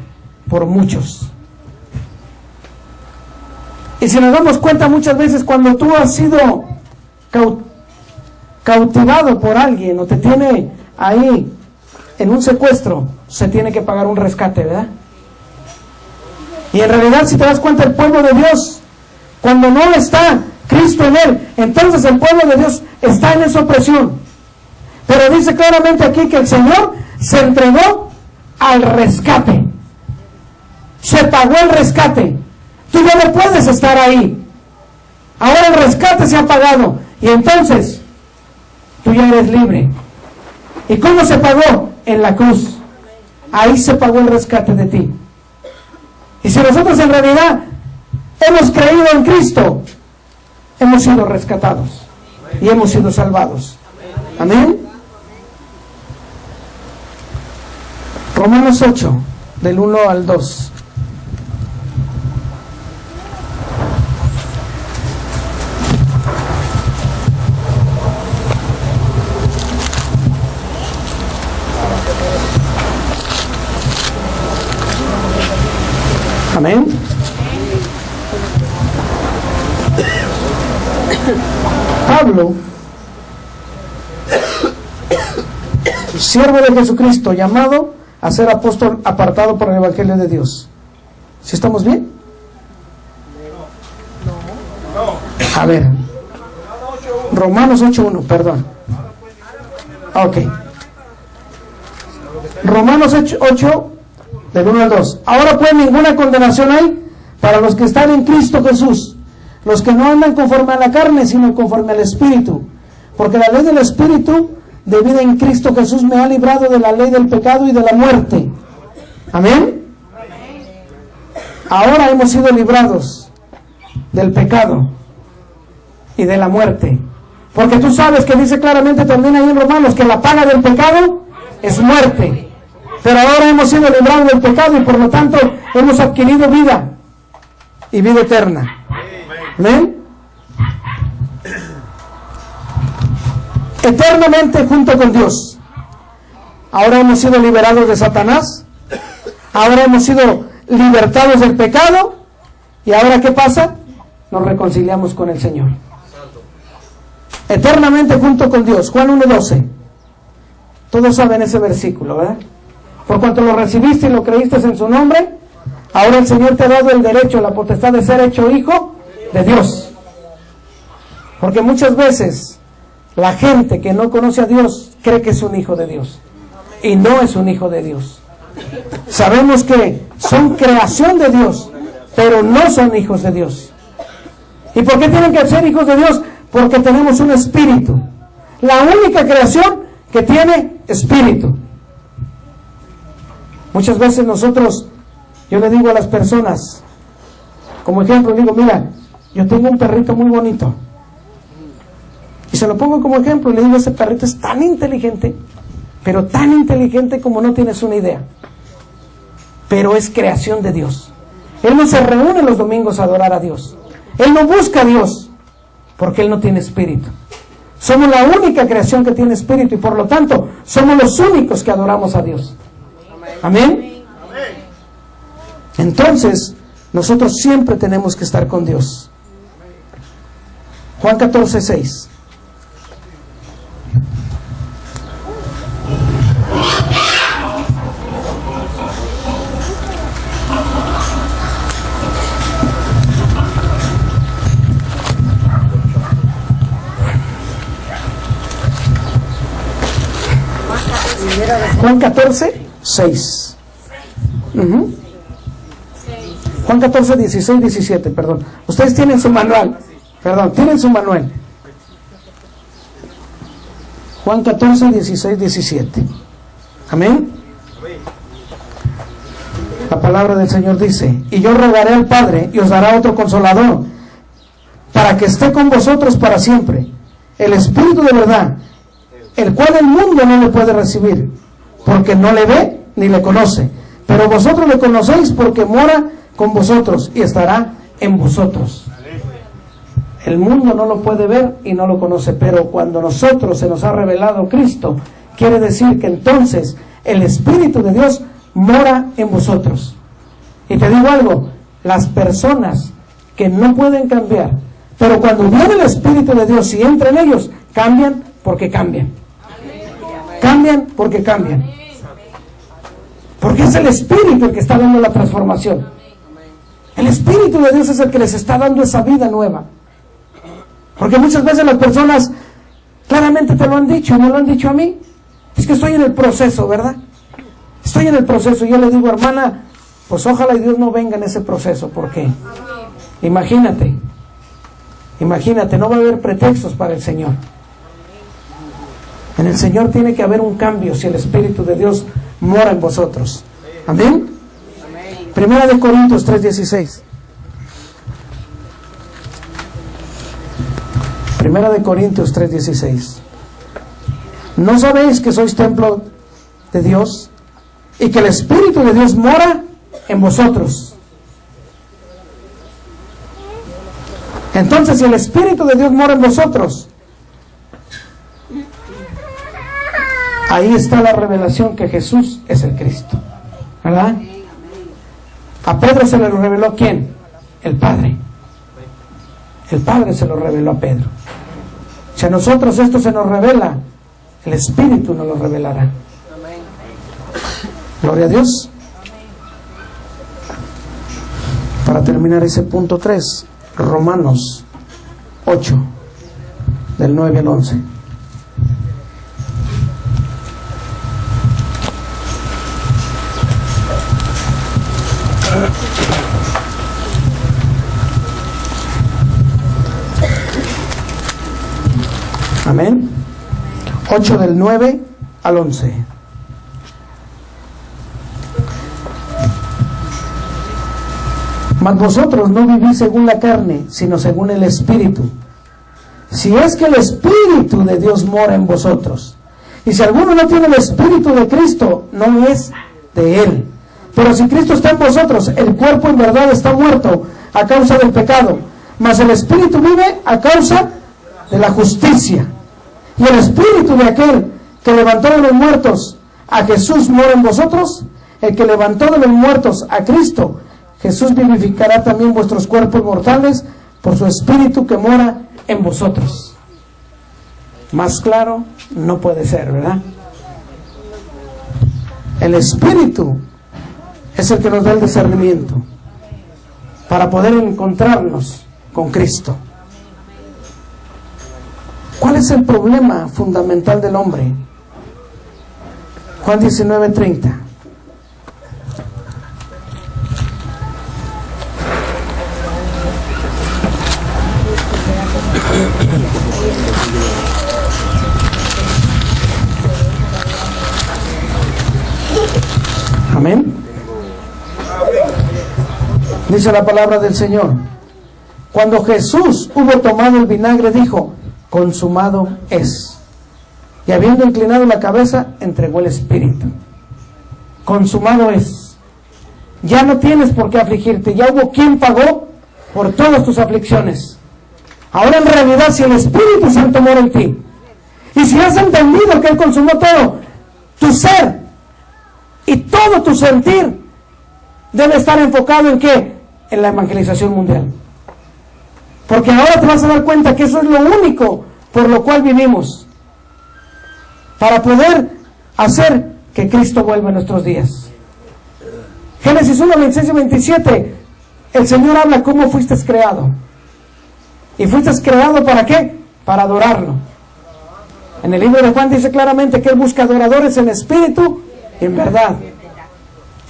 por muchos. Y si nos damos cuenta, muchas veces cuando tú has sido cautivado por alguien o te tiene ahí en un secuestro, se tiene que pagar un rescate, ¿verdad? Y en realidad, si te das cuenta, el pueblo de Dios, cuando no está Cristo en él, entonces el pueblo de Dios está en esa opresión. Pero dice claramente aquí que el Señor se entregó al rescate. Se pagó el rescate. Tú ya no puedes estar ahí. Ahora el rescate se ha pagado. Y entonces tú ya eres libre. ¿Y cómo se pagó? En la cruz. Ahí se pagó el rescate de ti. Y si nosotros en realidad hemos creído en Cristo, hemos sido rescatados y hemos sido salvados. Amén. Romanos 8, del 1 al 2. Amén. Pablo, siervo de Jesucristo, llamado a ser apóstol, apartado por el Evangelio de Dios. ¿Sí estamos bien? A ver, Romanos 8:1, perdón. Ok. Romanos 8, del 1 al 2. Ahora pues ninguna condenación hay para los que están en Cristo Jesús, los que no andan conforme a la carne, sino conforme al Espíritu. Porque la ley del Espíritu de vida en Cristo Jesús me ha librado de la ley del pecado y de la muerte. Amén. Ahora hemos sido librados del pecado y de la muerte. Porque tú sabes que dice claramente también ahí en Romanos que la paga del pecado es muerte. Pero ahora hemos sido librados del pecado y por lo tanto hemos adquirido vida y vida eterna. Amén. Eternamente junto con Dios. Ahora hemos sido liberados de Satanás. Ahora hemos sido libertados del pecado. ¿Y ahora qué pasa? Nos reconciliamos con el Señor. Eternamente junto con Dios. Juan 1:12. Todos saben ese versículo, ¿verdad? Por cuanto lo recibiste y lo creíste en su nombre, ahora el Señor te ha dado el derecho, la potestad de ser hecho hijo de Dios. Porque muchas veces la gente que no conoce a Dios cree que es un hijo de Dios. Y no es un hijo de Dios. Sabemos que son creación de Dios, pero no son hijos de Dios. ¿Y por qué tienen que ser hijos de Dios? Porque tenemos un espíritu. La única creación que tiene espíritu. Muchas veces yo le digo a las personas, como ejemplo, digo, mira, yo tengo un perrito muy bonito. Y se lo pongo como ejemplo y le digo, ese perrito es tan inteligente, pero tan inteligente como no tienes una idea. Pero es creación de Dios. Él no se reúne los domingos a adorar a Dios. Él no busca a Dios, porque Él no tiene espíritu. Somos la única creación que tiene espíritu y por lo tanto somos los únicos que adoramos a Dios. Amén. Entonces, nosotros siempre tenemos que estar con Dios. Juan 14:6. Juan 14:6. Juan 14, 16, 17, perdón. Ustedes tienen su manual. Tienen su manual. Juan 14, 16, 17. Amén. La palabra del Señor dice: y yo rogaré al Padre y os dará otro consolador, para que esté con vosotros para siempre, el Espíritu de verdad, el cual el mundo no le puede recibir, porque no le ve ni le conoce. Pero vosotros le conocéis, porque mora con vosotros y estará en vosotros. El mundo no lo puede ver y no lo conoce, pero cuando nosotros se nos ha revelado Cristo, quiere decir que entonces el Espíritu de Dios mora en vosotros. Y te digo algo, las personas que no pueden cambiar, pero cuando viene el Espíritu de Dios y entra en ellos, cambian porque cambian. Cambian porque cambian. Porque es el Espíritu el que está dando la transformación. El Espíritu de Dios es el que les está dando esa vida nueva. Porque muchas veces las personas claramente te lo han dicho, me lo han dicho a mí. Es que estoy en el proceso, ¿verdad? Estoy en el proceso. Y yo le digo, hermana, pues ojalá y Dios no venga en ese proceso. Porque imagínate, no va a haber pretextos para el Señor. En el Señor tiene que haber un cambio si el Espíritu de Dios mora en vosotros. Amén. Primera de Corintios 3:16. Primera de Corintios 3:16. ¿No sabéis que sois templo de Dios y que el Espíritu de Dios mora en vosotros? Entonces, si el Espíritu de Dios mora en vosotros, ahí está la revelación que Jesús es el Cristo, ¿verdad? A Pedro se le reveló ¿quién? El Padre. El Padre se lo reveló a Pedro. Si a nosotros esto se nos revela, el Espíritu nos lo revelará. Gloria a Dios. Para terminar ese punto 3, Romanos 8, del 9 al 11. Amén. 8 del 9 al 11. Mas vosotros no vivís según la carne, sino según el Espíritu. Si es que el Espíritu de Dios mora en vosotros. Y si alguno no tiene el Espíritu de Cristo, no es de Él. Pero si Cristo está en vosotros, el cuerpo en verdad está muerto a causa del pecado, mas el Espíritu vive a causa de la justicia. Y el Espíritu de aquel que levantó de los muertos a Jesús mora en vosotros. El que levantó de los muertos a Cristo, Jesús vivificará también vuestros cuerpos mortales por su Espíritu que mora en vosotros. Más claro no puede ser, ¿verdad? El Espíritu es el que nos da el discernimiento para poder encontrarnos con Cristo. ¿Cuál es el problema fundamental del hombre? Juan 19:30. Amén. Dice la palabra del Señor: cuando Jesús hubo tomado el vinagre, dijo: consumado es. Y habiendo inclinado la cabeza, entregó el espíritu. Consumado es. Ya no tienes por qué afligirte. Ya hubo quien pagó por todas tus aflicciones. Ahora en realidad, si el Espíritu Santo mora en ti, y si has entendido que Él consumó todo, tu ser y todo tu sentir debe estar enfocado en ¿qué? En la evangelización mundial. Porque ahora te vas a dar cuenta que eso es lo único por lo cual vivimos, para poder hacer que Cristo vuelva en nuestros días. Génesis 1, 26 y 27, el Señor habla cómo fuiste creado. ¿Y fuiste creado para qué? Para adorarlo. En el libro de Juan dice claramente que Él busca adoradores en espíritu y en verdad.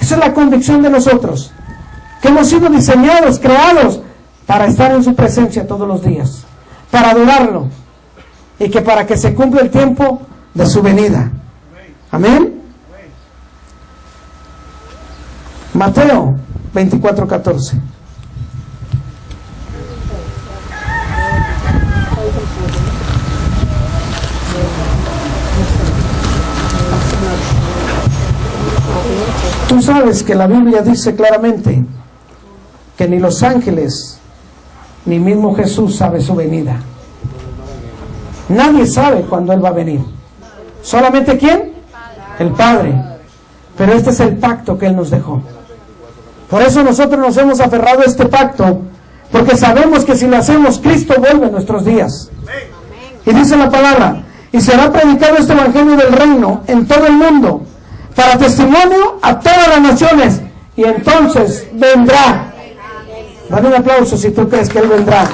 Esa es la convicción de nosotros, que hemos sido diseñados, creados para estar en su presencia todos los días, para adorarlo, y que para que se cumpla el tiempo de su venida. Amén. Mateo 24:14. Tú sabes que la Biblia dice claramente que ni los ángeles ni mismo Jesús sabe su venida. Nadie sabe cuándo Él va a venir. ¿Solamente quién? El Padre. Pero este es el pacto que Él nos dejó. Por eso nosotros nos hemos aferrado a este pacto, porque sabemos que si lo hacemos, Cristo vuelve en nuestros días. Y dice la palabra: y será predicado este evangelio del reino en todo el mundo, para testimonio a todas las naciones, y entonces vendrá. Dame un aplauso si tú crees que Él vendrá.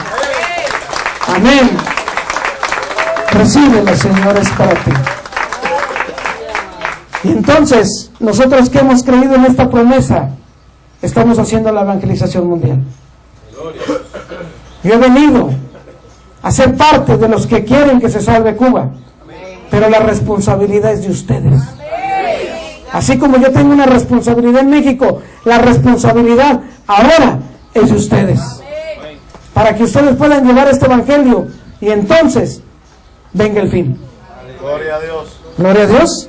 Amén. Recíbelo, Señor, es para ti. Y entonces, nosotros que hemos creído en esta promesa, estamos haciendo la evangelización mundial. Yo he venido a ser parte de los que quieren que se salve Cuba, pero la responsabilidad es de ustedes. Así como yo tengo una responsabilidad en México, la responsabilidad ahora es de ustedes, para que ustedes puedan llevar este evangelio y entonces venga el fin. Gloria a Dios. Gloria a Dios.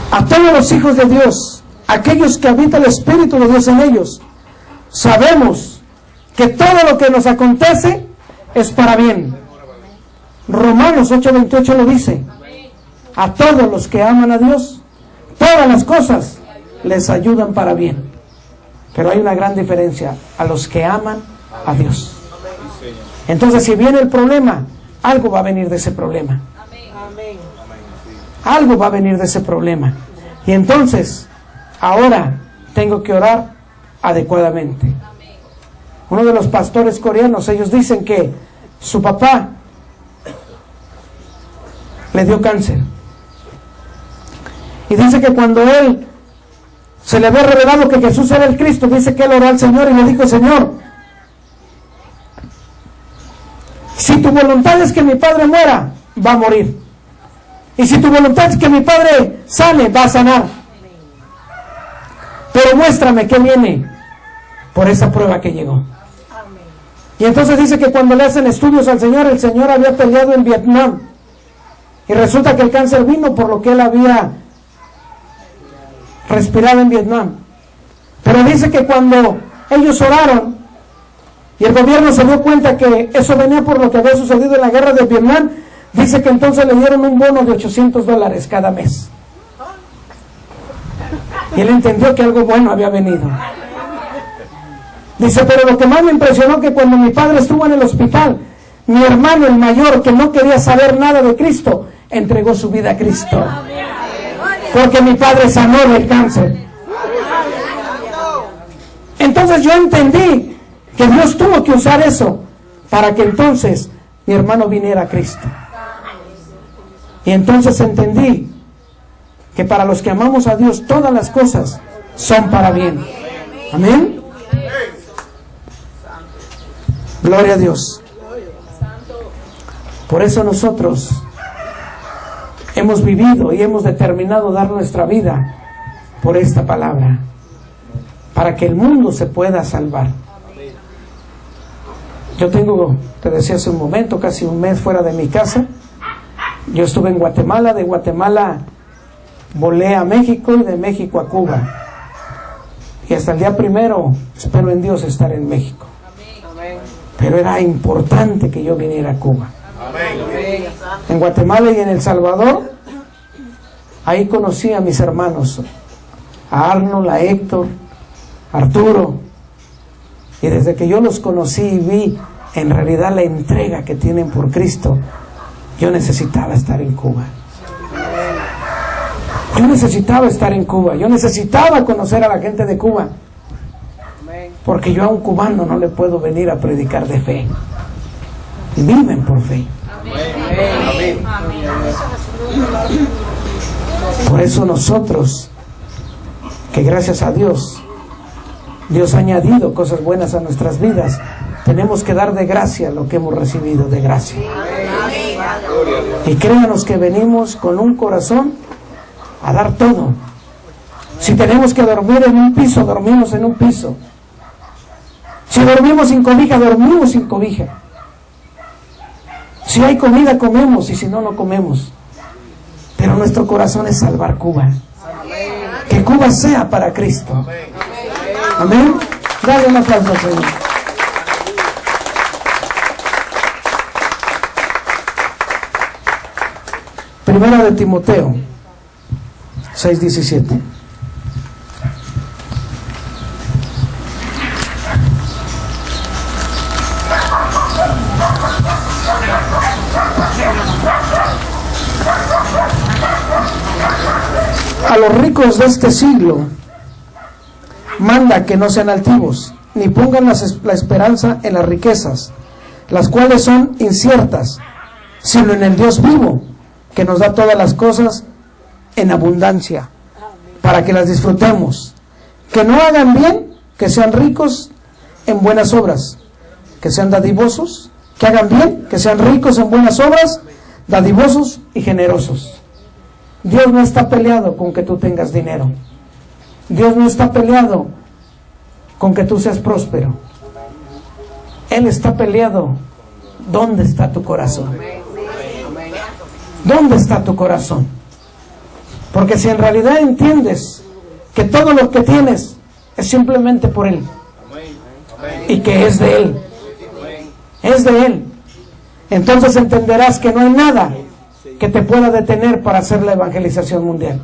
A todos los hijos de Dios, aquellos que habita el Espíritu de Dios en ellos, sabemos que todo lo que nos acontece es para bien. Romanos 8:28 lo dice: a todos los que aman a Dios, todas las cosas les ayudan para bien. Pero hay una gran diferencia: a los que aman a Dios. Entonces, si viene el problema, algo va a venir de ese problema. Algo va a venir de ese problema. Y entonces, ahora tengo que orar adecuadamente. Uno de los pastores coreanos, ellos dicen que su papá le dio cáncer. Y dice que cuando él se le había revelado que Jesús era el Cristo, dice que él oró al Señor y le dijo: Señor, si tu voluntad es que mi padre muera, va a morir. Y si tu voluntad es que mi padre sane, va a sanar. Pero muéstrame qué viene por esa prueba que llegó. Y entonces dice que cuando le hacen estudios al Señor, el Señor había peleado en Vietnam. Y resulta que el cáncer vino por lo que él había respirado en Vietnam. Pero dice que cuando ellos oraron y el gobierno se dio cuenta que eso venía por lo que había sucedido en la guerra de Vietnam, dice que entonces le dieron un bono de $800 cada mes. Y él entendió que algo bueno había venido. Dice: pero lo que más me impresionó, que cuando mi padre estuvo en el hospital, mi hermano, el mayor, que no quería saber nada de Cristo, entregó su vida a Cristo. Porque mi padre sanó del cáncer. Entonces yo entendí que Dios tuvo que usar eso para que entonces mi hermano viniera a Cristo. Y entonces entendí que para los que amamos a Dios, todas las cosas son para bien. Amén. Gloria a Dios. Por eso nosotros hemos vivido y hemos determinado dar nuestra vida por esta palabra, para que el mundo se pueda salvar. Yo tengo, te decía hace un momento, casi un mes fuera de mi casa. Yo estuve en Guatemala, de Guatemala volé a México y de México a Cuba. Y hasta el día 1 espero en Dios estar en México. Pero era importante que yo viniera a Cuba. En Guatemala y en El Salvador, ahí conocí a mis hermanos, a Arnold, a Héctor, a Arturo. Y desde que yo los conocí y vi en realidad la entrega que tienen por Cristo, yo necesitaba estar en Cuba. Yo necesitaba estar en Cuba. Yo necesitaba conocer a la gente de Cuba. Porque yo a un cubano no le puedo venir a predicar de fe. Viven por fe. Por eso nosotros, que gracias a Dios, Dios ha añadido cosas buenas a nuestras vidas, tenemos que dar de gracia lo que hemos recibido de gracia. Y créanos que venimos con un corazón a dar todo. Si tenemos que dormir en un piso, dormimos en un piso. Si dormimos sin cobija, dormimos sin cobija. Si hay comida, comemos, y si no, no comemos. Pero nuestro corazón es salvar Cuba. Que Cuba sea para Cristo. Amén. Dale un aplauso al Señor. Primera de Timoteo 6:17. A los ricos de este siglo manda que no sean altivos, ni pongan la esperanza en las riquezas, las cuales son inciertas, sino en el Dios vivo, que nos da todas las cosas en abundancia, para que las disfrutemos. Que no hagan bien, que sean ricos en buenas obras, que sean dadivosos, que hagan bien, que sean ricos en buenas obras, dadivosos y generosos. Dios no está peleado con que tú tengas dinero. Dios no está peleado con que tú seas próspero. Él está peleado. ¿Dónde está tu corazón? ¿Dónde está tu corazón? Porque si en realidad entiendes que todo lo que tienes es simplemente por Él y que es de Él, es de Él, entonces entenderás que no hay nada que te pueda detener para hacer la evangelización mundial.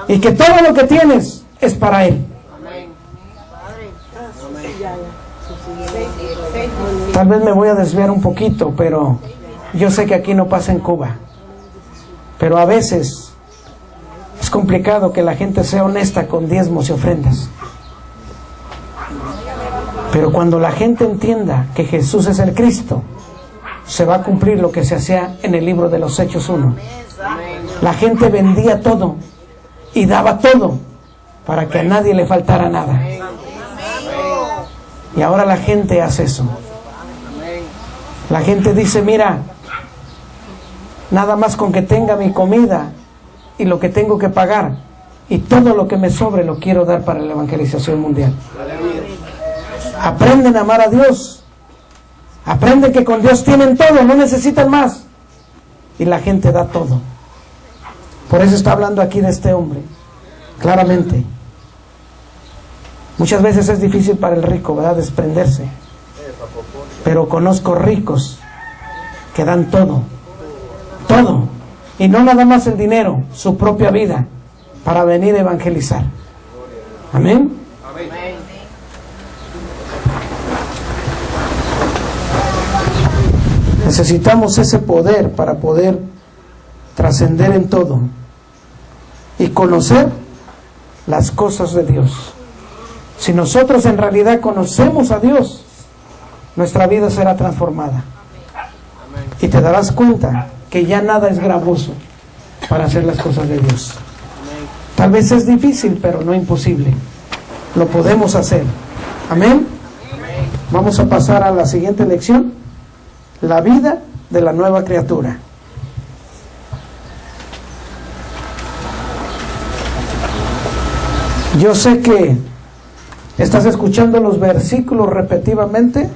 Y que todo lo que tienes es para Él. Tal vez me voy a desviar un poquito, pero yo sé que aquí no pasa en Cuba. Pero a veces es complicado que la gente sea honesta con diezmos y ofrendas. Pero cuando la gente entienda que Jesús es el Cristo, se va a cumplir lo que se hacía en el libro de los Hechos 1. La gente vendía todo y daba todo para que a nadie le faltara nada. Y ahora la gente hace eso. La gente dice, mira, nada más con que tenga mi comida y lo que tengo que pagar, y todo lo que me sobre lo quiero dar para la evangelización mundial. Aprenden a amar a Dios. Aprenden que con Dios tienen todo, no necesitan más. Y la gente da todo. Por eso está hablando aquí de este hombre, claramente. Muchas veces es difícil para el rico, ¿verdad?, desprenderse. Pero conozco ricos que dan todo. Todo. Y no nada más el dinero, su propia vida, para venir a evangelizar. Amén. Necesitamos ese poder para poder trascender en todo y conocer las cosas de Dios. Si nosotros en realidad conocemos a Dios, nuestra vida será transformada. Y te darás cuenta que ya nada es gravoso para hacer las cosas de Dios. Tal vez es difícil, pero no imposible. Lo podemos hacer. Amén. Vamos a pasar a la siguiente lección. La vida de la nueva criatura. Yo sé que estás escuchando los versículos repetitivamente,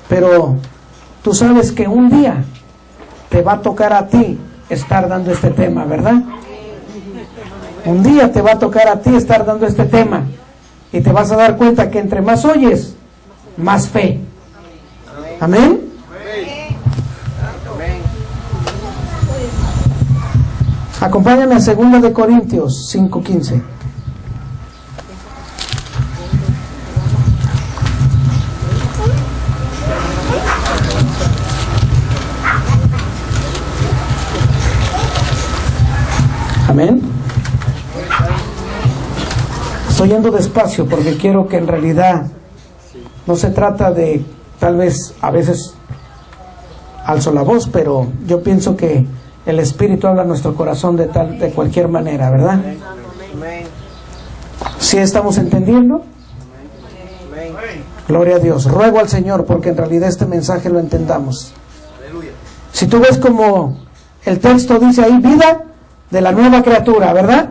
pero tú sabes que un día te va a tocar a ti estar dando este tema, ¿verdad? Un día te va a tocar a ti estar dando este tema y te vas a dar cuenta que entre más oyes, más fe. Amén. Acompáñame a 2 de Corintios 5:15. Amén. Estoy yendo despacio porque quiero que en realidad no se trata de, tal vez a veces alzo la voz, pero yo pienso que el Espíritu habla a nuestro corazón de cualquier manera, ¿verdad? ¿Sí estamos entendiendo? Gloria a Dios. Ruego al Señor porque en realidad este mensaje lo entendamos. Si tú ves como el texto dice ahí, vida de la nueva criatura, ¿verdad?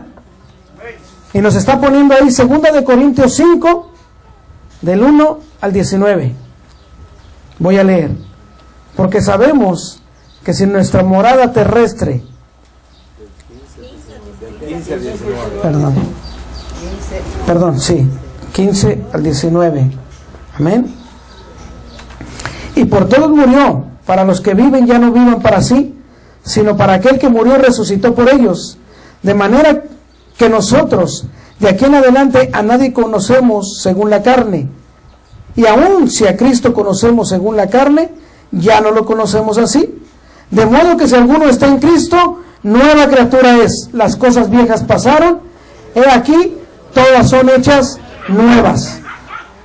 Y nos está poniendo ahí 2 de Corintios 5, del 1 al 19. Voy a leer. Porque sabemos que si nuestra morada terrestre, perdón, sí, 15 al 19, amén. Y por todos murió, para los que viven ya no vivan para sí, sino para aquel que murió y resucitó por ellos, de manera que nosotros, de aquí en adelante, a nadie conocemos según la carne, y aun si a Cristo conocemos según la carne, ya no lo conocemos así. De modo que si alguno está en Cristo, nueva criatura es. Las cosas viejas pasaron, he aquí, todas son hechas nuevas.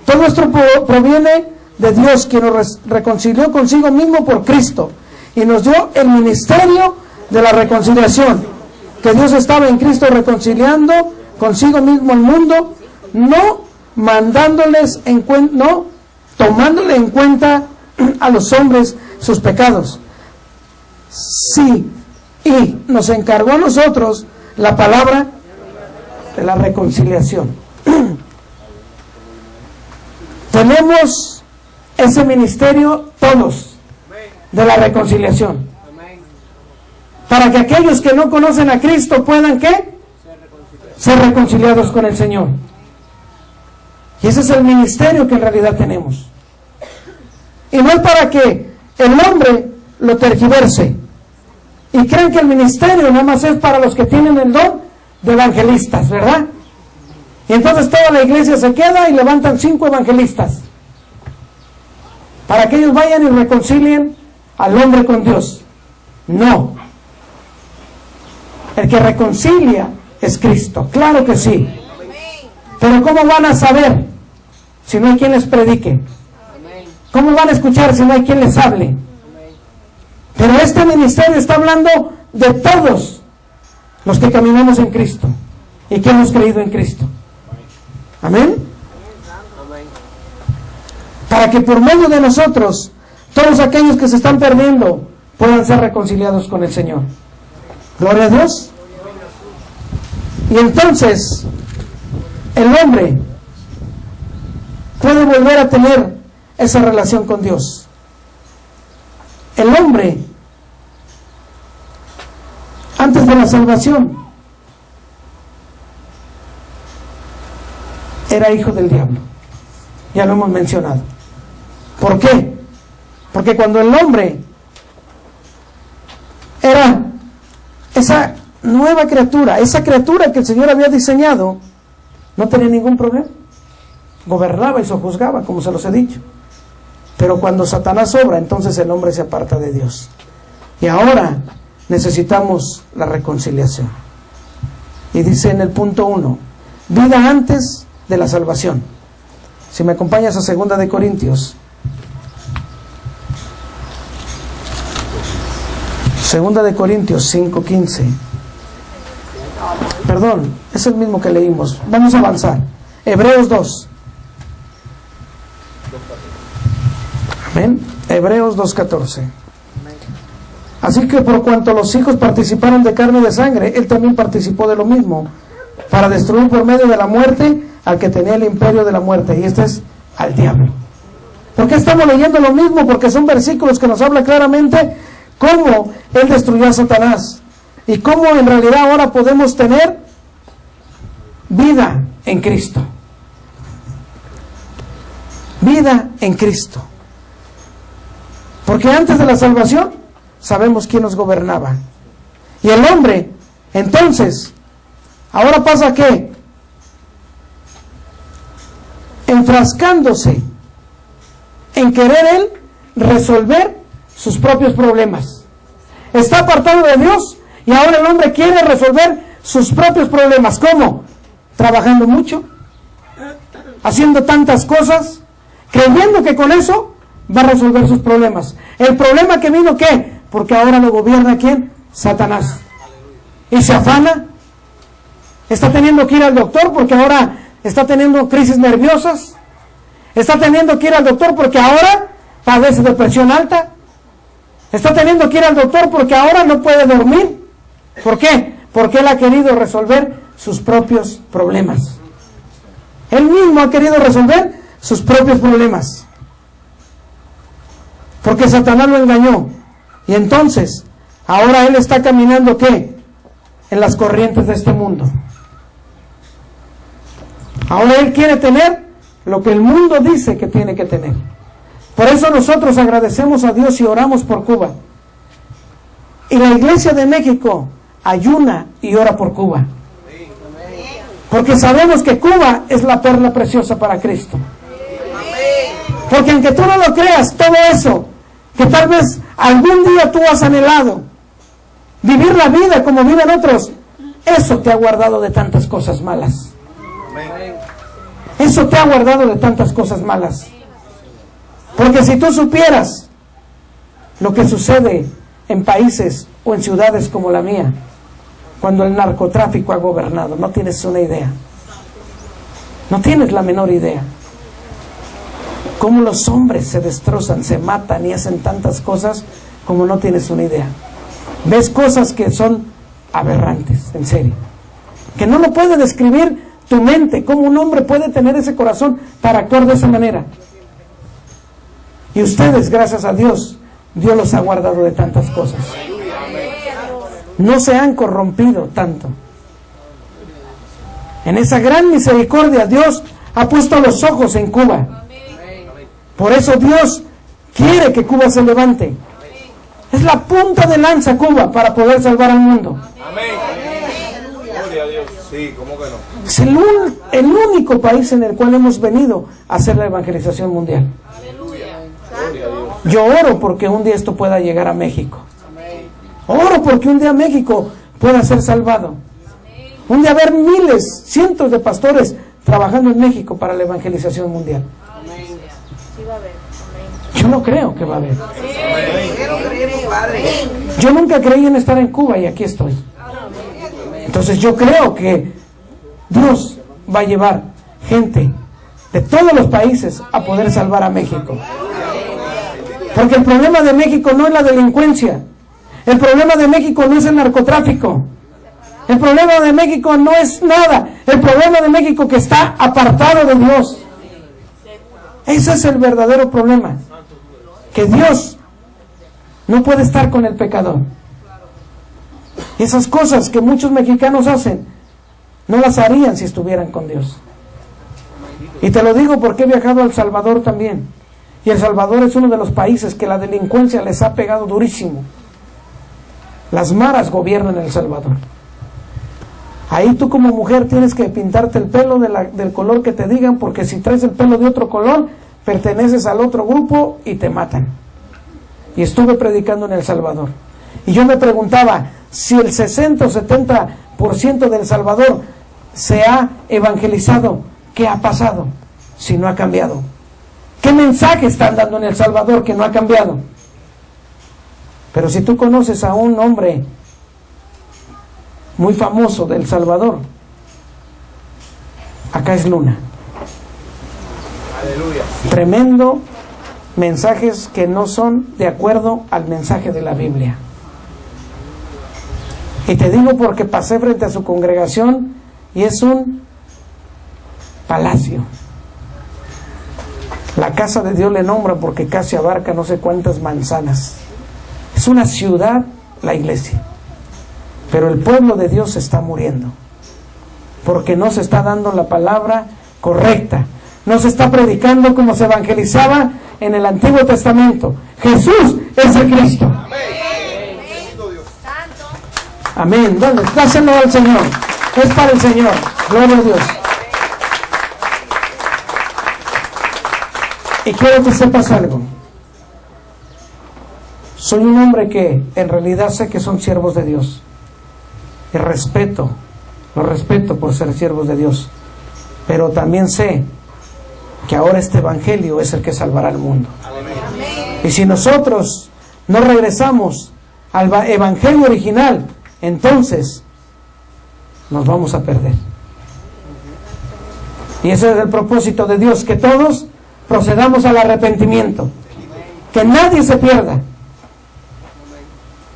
Todo esto proviene de Dios, quien nos reconcilió consigo mismo por Cristo, y nos dio el ministerio de la reconciliación. Que Dios estaba en Cristo reconciliando consigo mismo al mundo, no tomándole en cuenta a los hombres sus pecados. Sí, y nos encargó a nosotros la palabra de la reconciliación. Tenemos ese ministerio todos de la reconciliación, para que aquellos que no conocen a Cristo puedan ¿qué? Ser reconciliados con el Señor. Y ese es el ministerio que en realidad tenemos. Y no es para que el hombre lo tergiverse y crean que el ministerio nada más es para los que tienen el don de evangelistas, ¿verdad? Y entonces toda la iglesia se queda y levantan 5 evangelistas para que ellos vayan y reconcilien al hombre con Dios. No. El que reconcilia es Cristo, claro que sí. Pero ¿cómo van a saber si no hay quien les predique? ¿Cómo van a escuchar si no hay quien les hable? Pero este ministerio está hablando de todos los que caminamos en Cristo y que hemos creído en Cristo. Amén. Para que por medio de nosotros, todos aquellos que se están perdiendo puedan ser reconciliados con el Señor. Gloria a Dios. Y entonces el hombre puede volver a tener esa relación con Dios. El hombre, antes de la salvación, era hijo del diablo. Ya lo hemos mencionado. ¿Por qué? Porque cuando el hombre era esa nueva criatura, esa criatura que el Señor había diseñado, no tenía ningún problema. Gobernaba y sojuzgaba, como se los he dicho. Pero cuando Satanás obra, entonces el hombre se aparta de Dios. Y ahora necesitamos la reconciliación. Y dice en el punto 1, vida antes de la salvación. Si me acompañas a 2 de Corintios. 2 de Corintios 5:15. Perdón, es el mismo que leímos. Vamos a avanzar. Hebreos 2. Amén. Hebreos 2:14. Así que por cuanto los hijos participaron de carne y de sangre, él también participó de lo mismo, para destruir por medio de la muerte al que tenía el imperio de la muerte, y este es al diablo. ¿Por qué estamos leyendo lo mismo? Porque son versículos que nos hablan claramente cómo él destruyó a Satanás y cómo en realidad ahora podemos tener vida en Cristo. Vida en Cristo. Porque antes de la salvación sabemos quién nos gobernaba. Y el hombre, entonces, ahora pasa que enfrascándose en querer él resolver sus propios problemas. Está apartado de Dios y ahora el hombre quiere resolver sus propios problemas. ¿Cómo? Trabajando mucho, haciendo tantas cosas, creyendo que con eso va a resolver sus problemas. El problema que vino, ¿qué? Porque ahora lo gobierna ¿quién? Satanás. Y se afana. Está teniendo que ir al doctor porque ahora está teniendo crisis nerviosas. Está teniendo que ir al doctor porque ahora padece de presión alta. Está teniendo que ir al doctor porque ahora no puede dormir. ¿Por qué? Porque él ha querido resolver sus propios problemas. Él mismo ha querido resolver sus propios problemas. Porque Satanás lo engañó. Y entonces, ahora él está caminando ¿qué? En las corrientes de este mundo. Ahora él quiere tener lo que el mundo dice que tiene que tener. Por eso nosotros agradecemos a Dios y oramos por Cuba. Y la Iglesia de México ayuna y ora por Cuba. Porque sabemos que Cuba es la perla preciosa para Cristo. Porque aunque tú no lo creas, todo eso que tal vez algún día tú has anhelado, vivir la vida como viven otros, eso te ha guardado de tantas cosas malas. Eso te ha guardado de tantas cosas malas. Porque si tú supieras lo que sucede en países o en ciudades como la mía, cuando el narcotráfico ha gobernado, no tienes una idea. No tienes la menor idea. Cómo los hombres se destrozan, se matan y hacen tantas cosas como no tienes una idea. Ves cosas que son aberrantes, en serio. Que no lo puede describir tu mente, cómo un hombre puede tener ese corazón para actuar de esa manera. Y ustedes, gracias a Dios, Dios los ha guardado de tantas cosas. No se han corrompido tanto. En esa gran misericordia Dios ha puesto los ojos en Cuba. Por eso Dios quiere que Cuba se levante. Es la punta de lanza Cuba para poder salvar al mundo. Gloria a Dios. Sí, ¿cómo que no? Es el único país en el cual hemos venido a hacer la evangelización mundial. Yo oro porque un día esto pueda llegar a México. Oro porque un día México pueda ser salvado. Un día haber miles, cientos de pastores trabajando en México para la evangelización mundial. Yo no creo que va a haber. Yo nunca creí en estar en Cuba y aquí estoy. Entonces yo creo que Dios va a llevar gente de todos los países a poder salvar a México. Porque el problema de México no es la delincuencia. El problema de México no es el narcotráfico. El problema de México no es nada. El problema de México que está apartado de Dios. Ese es el verdadero problema. Que Dios no puede estar con el pecador. Esas cosas que muchos mexicanos hacen, no las harían si estuvieran con Dios. Y te lo digo porque he viajado a El Salvador también. Y El Salvador es uno de los países que la delincuencia les ha pegado durísimo. Las maras gobiernan El Salvador. Ahí tú como mujer tienes que pintarte el pelo del color que te digan, porque si traes el pelo de otro color, perteneces al otro grupo y te matan. Y estuve predicando en El Salvador. Y yo me preguntaba, si el 60 o 70% de El Salvador se ha evangelizado, ¿qué ha pasado si no ha cambiado? ¿Qué mensaje están dando en El Salvador que no ha cambiado? Pero si tú conoces a un hombre muy famoso de El Salvador, acá es Luna. Aleluya. Tremendo mensajes que no son de acuerdo al mensaje de la Biblia. Y te digo porque pasé frente a su congregación y es un palacio. La casa de Dios le nombra porque casi abarca no sé cuántas manzanas. Es una ciudad la iglesia, pero el pueblo de Dios se está muriendo porque no se está dando la palabra correcta, no se está predicando como se evangelizaba en el Antiguo Testamento. Jesús es el Cristo. Amén. ¿Dónde? Dáselo al Señor. Es para el Señor. Gloria a Dios. Y quiero que sepas algo. Soy un hombre que en realidad sé que son siervos de Dios. Y los respeto por ser siervos de Dios. Pero también sé que ahora este evangelio es el que salvará al mundo. Amén. Y si nosotros no regresamos al evangelio original, entonces nos vamos a perder. Y ese es el propósito de Dios, que todos procedamos al arrepentimiento, que nadie se pierda.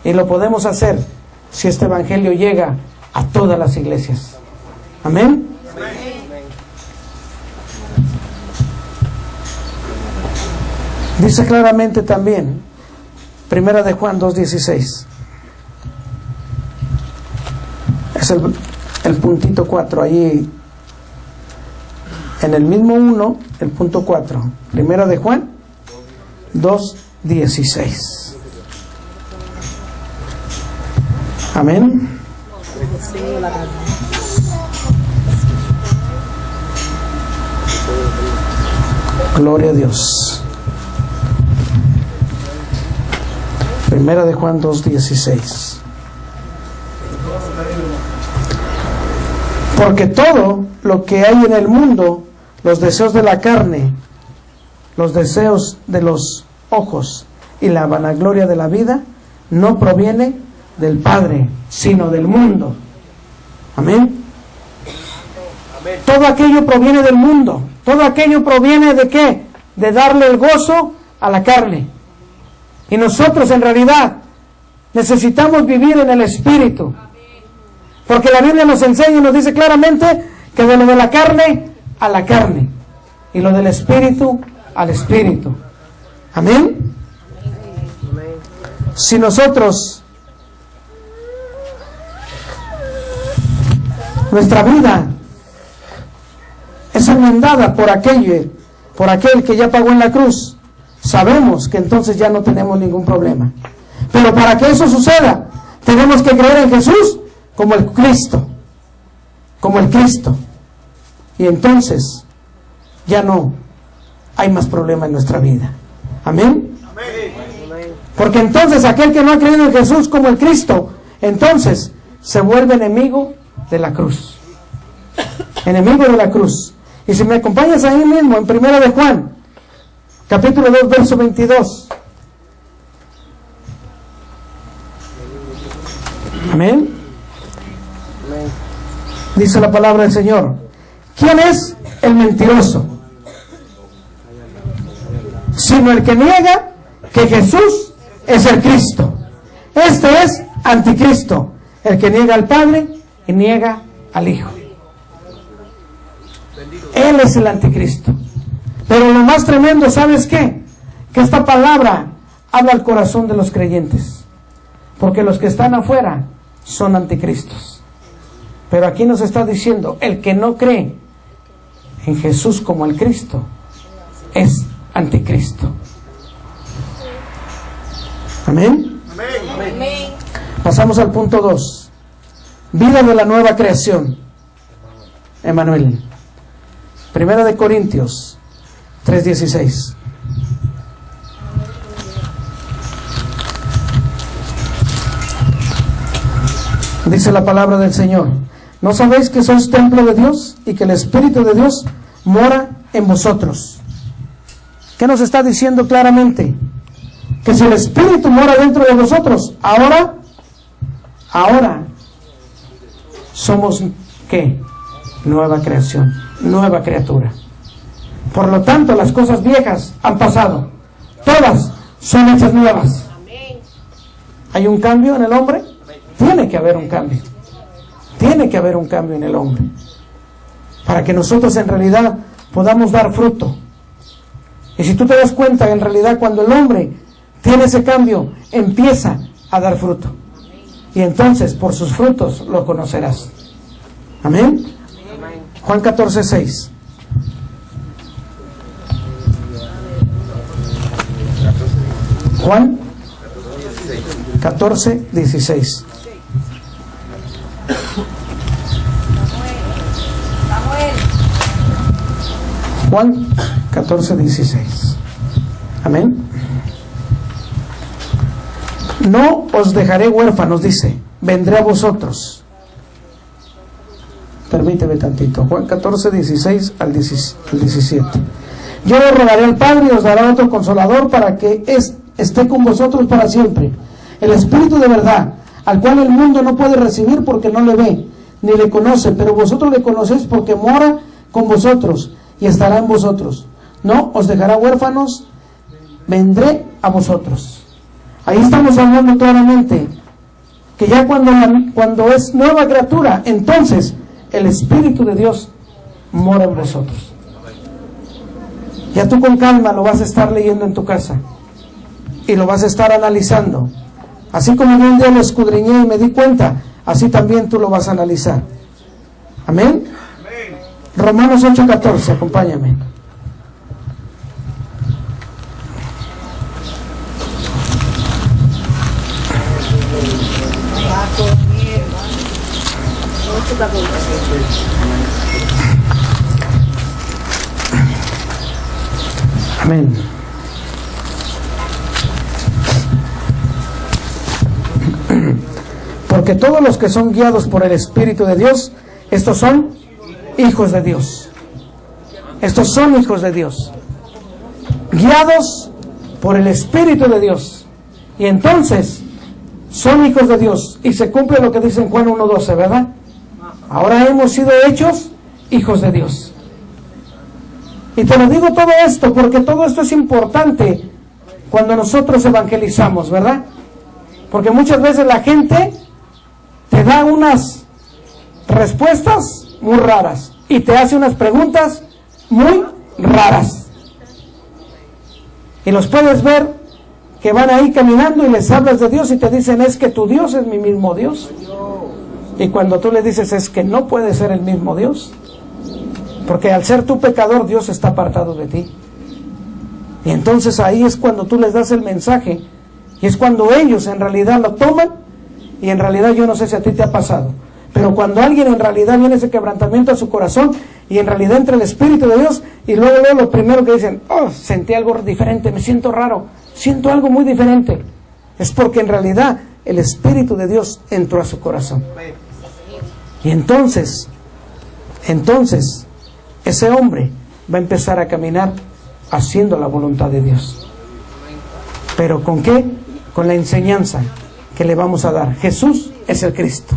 Y lo podemos hacer si este evangelio llega a todas las iglesias. Amén. Dice claramente también, Primera de Juan 2:16. Es el puntito 4, ahí en el mismo 1, el punto 4. Primera de Juan 2:16. Amén. Gloria a Dios. Primera de Juan 2:16. Porque todo lo que hay en el mundo, los deseos de la carne, los deseos de los ojos y la vanagloria de la vida, no proviene del Padre, sino del mundo. Amén. Todo aquello proviene del mundo. Todo aquello proviene ¿de qué? De darle el gozo a la carne. Y nosotros en realidad necesitamos vivir en el Espíritu. Porque la Biblia nos enseña y nos dice claramente que de lo de la carne a la carne y lo del Espíritu al Espíritu. Amén. Si nosotros, nuestra vida es enmendada por aquel que ya pagó en la cruz, sabemos que entonces ya no tenemos ningún problema. Pero para que eso suceda, tenemos que creer en Jesús como el Cristo. Y entonces ya no hay más problema en nuestra vida. Amén. Porque entonces aquel que no ha creído en Jesús como el Cristo, entonces se vuelve enemigo de la cruz. Enemigo de la cruz. Y si me acompañas ahí mismo en Primera de Juan, capítulo 2, verso 22. Amén. Dice la palabra del Señor: ¿quién es el mentiroso? Sino el que niega que Jesús es el Cristo. Este es anticristo, el que niega al Padre y niega al Hijo. Él es el anticristo. Pero lo más tremendo, ¿sabes qué? Que esta palabra habla al corazón de los creyentes. Porque los que están afuera son anticristos. Pero aquí nos está diciendo, el que no cree en Jesús como el Cristo es anticristo. Amén. Amén. Pasamos al punto 2. Vida de la nueva creación. Emanuel. Primera de Corintios 3:16. Dice la palabra del Señor: ¿no sabéis que sois templo de Dios y que el Espíritu de Dios mora en vosotros? ¿Qué nos está diciendo claramente? Que si el Espíritu mora dentro de vosotros, ahora somos ¿qué? Nueva creación, nueva criatura. Por lo tanto, las cosas viejas han pasado, todas son hechas nuevas. ¿Hay un cambio en el hombre? Tiene que haber un cambio. tiene que haber un cambio en el hombre, para que nosotros en realidad podamos dar fruto. Y si tú te das cuenta, en realidad cuando el hombre tiene ese cambio, empieza a dar fruto. Y entonces por sus frutos lo conocerás. Amén. Juan 14:6. Juan 14:16. Juan 14:16. Amén. No os dejaré huérfanos, dice, vendré a vosotros. Permíteme tantito. Juan 14:16 al 17. Yo os rogaré al Padre y os dará otro consolador para que esté con vosotros para siempre. El Espíritu de verdad, al cual el mundo no puede recibir porque no le ve, ni le conoce, pero vosotros le conocéis porque mora con vosotros y estará en vosotros. No os dejará huérfanos, vendré a vosotros. Ahí estamos hablando claramente que ya cuando es nueva criatura, entonces el Espíritu de Dios mora en vosotros. Ya tú con calma lo vas a estar leyendo en tu casa y lo vas a estar analizando. Así como yo un día lo escudriñé y me di cuenta, así también tú lo vas a analizar. Amén. Romanos 8:14, acompáñame. Amén. Porque todos los que son guiados por el Espíritu de Dios, estos son hijos de Dios. Estos son hijos de Dios, guiados por el Espíritu de Dios. Y entonces son hijos de Dios. Y se cumple lo que dice en Juan 1:12, ¿verdad? Ahora hemos sido hechos hijos de Dios. Y te lo digo todo esto porque todo esto es importante cuando nosotros evangelizamos, ¿verdad? Porque muchas veces la gente te da unas respuestas muy raras y te hace unas preguntas muy raras. Y los puedes ver que van ahí caminando y les hablas de Dios y te dicen, es que tu Dios es mi mismo Dios. Y cuando tú le dices, es que no puede ser el mismo Dios, porque al ser tú pecador, Dios está apartado de ti. Y entonces ahí es cuando tú les das el mensaje, y es cuando ellos en realidad lo toman. Y en realidad yo no sé si a ti te ha pasado, pero cuando alguien en realidad viene ese quebrantamiento a su corazón, y en realidad entra el Espíritu de Dios, y luego lo primero que dicen, oh, sentí algo diferente, me siento raro, siento algo muy diferente, es porque en realidad el Espíritu de Dios entró a su corazón. Y entonces ese hombre va a empezar a caminar haciendo la voluntad de Dios. ¿Pero con qué? Con la enseñanza que le vamos a dar. Jesús es el Cristo.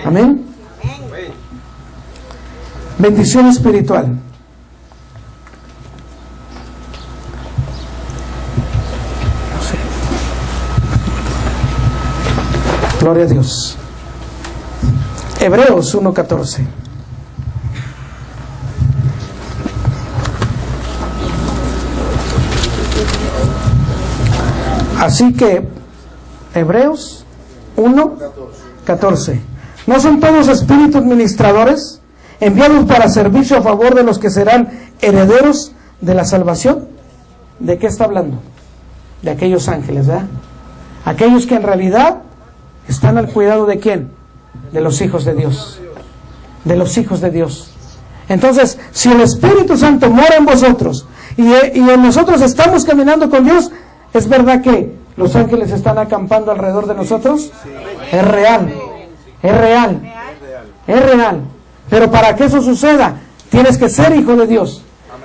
Amén. Bendición espiritual. No sé. Gloria a Dios. Hebreos 1:14. Así que Hebreos 1:14. ¿No son todos espíritus ministradores enviados para servicio a favor de los que serán herederos de la salvación? ¿De qué está hablando? De aquellos ángeles, ¿verdad? Aquellos que en realidad están al cuidado de ¿quién? De los hijos de Dios. De los hijos de Dios. Entonces, si el Espíritu Santo mora en vosotros y en nosotros estamos caminando con Dios, ¿es verdad que los ángeles están acampando alrededor de nosotros? Es real. Es real. Es real. Pero para que eso suceda, tienes que ser hijo de Dios.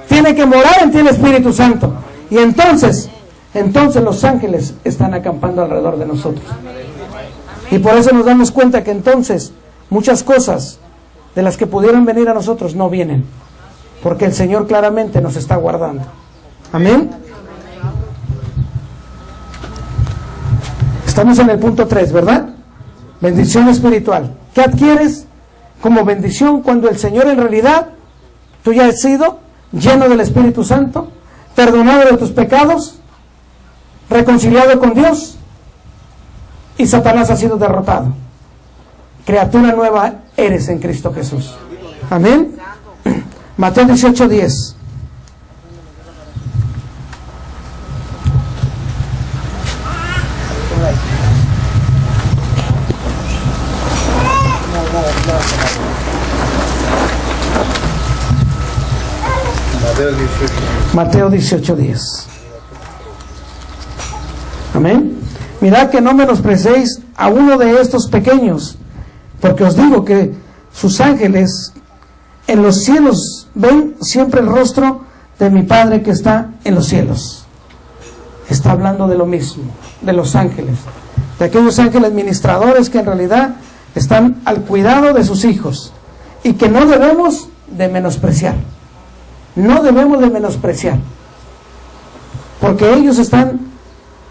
Tiene que morar en ti el Espíritu Santo. Y entonces los ángeles están acampando alrededor de nosotros. Y por eso nos damos cuenta que entonces muchas cosas de las que pudieran venir a nosotros no vienen. Porque el Señor claramente nos está guardando. Amén. Estamos en el punto 3, ¿verdad? Bendición espiritual. ¿Qué adquieres como bendición cuando el Señor en realidad tú ya has sido lleno del Espíritu Santo, perdonado de tus pecados, reconciliado con Dios y Satanás ha sido derrotado. Criatura nueva eres en Cristo Jesús. Amén. Mateo 18:10. Mateo 18:10. Amén. Mirad que no menospreciéis a uno de estos pequeños, porque os digo que sus ángeles en los cielos ven siempre el rostro de mi Padre que está en los cielos. Está hablando de lo mismo, de los ángeles, de aquellos ángeles ministradores que en realidad están al cuidado de sus hijos y que no debemos de menospreciar. No debemos de menospreciar, porque ellos están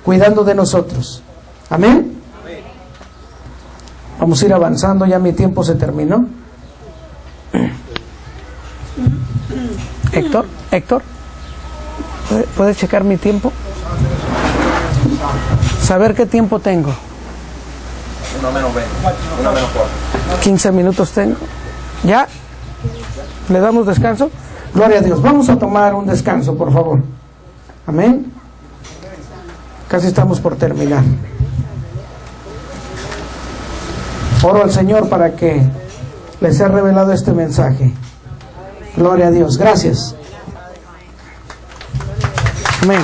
cuidando de nosotros. Amén. Vamos a ir avanzando, ya mi tiempo se terminó. Héctor, ¿puedes checar mi tiempo? Saber qué tiempo tengo. 1 menos 20, 1 menos 4. 15 minutos tengo. ¿Ya? ¿Le damos descanso? Gloria a Dios. Vamos a tomar un descanso, por favor. Amén. Casi estamos por terminar. Oro al Señor para que les sea revelado este mensaje. Gloria a Dios. Gracias. Amén.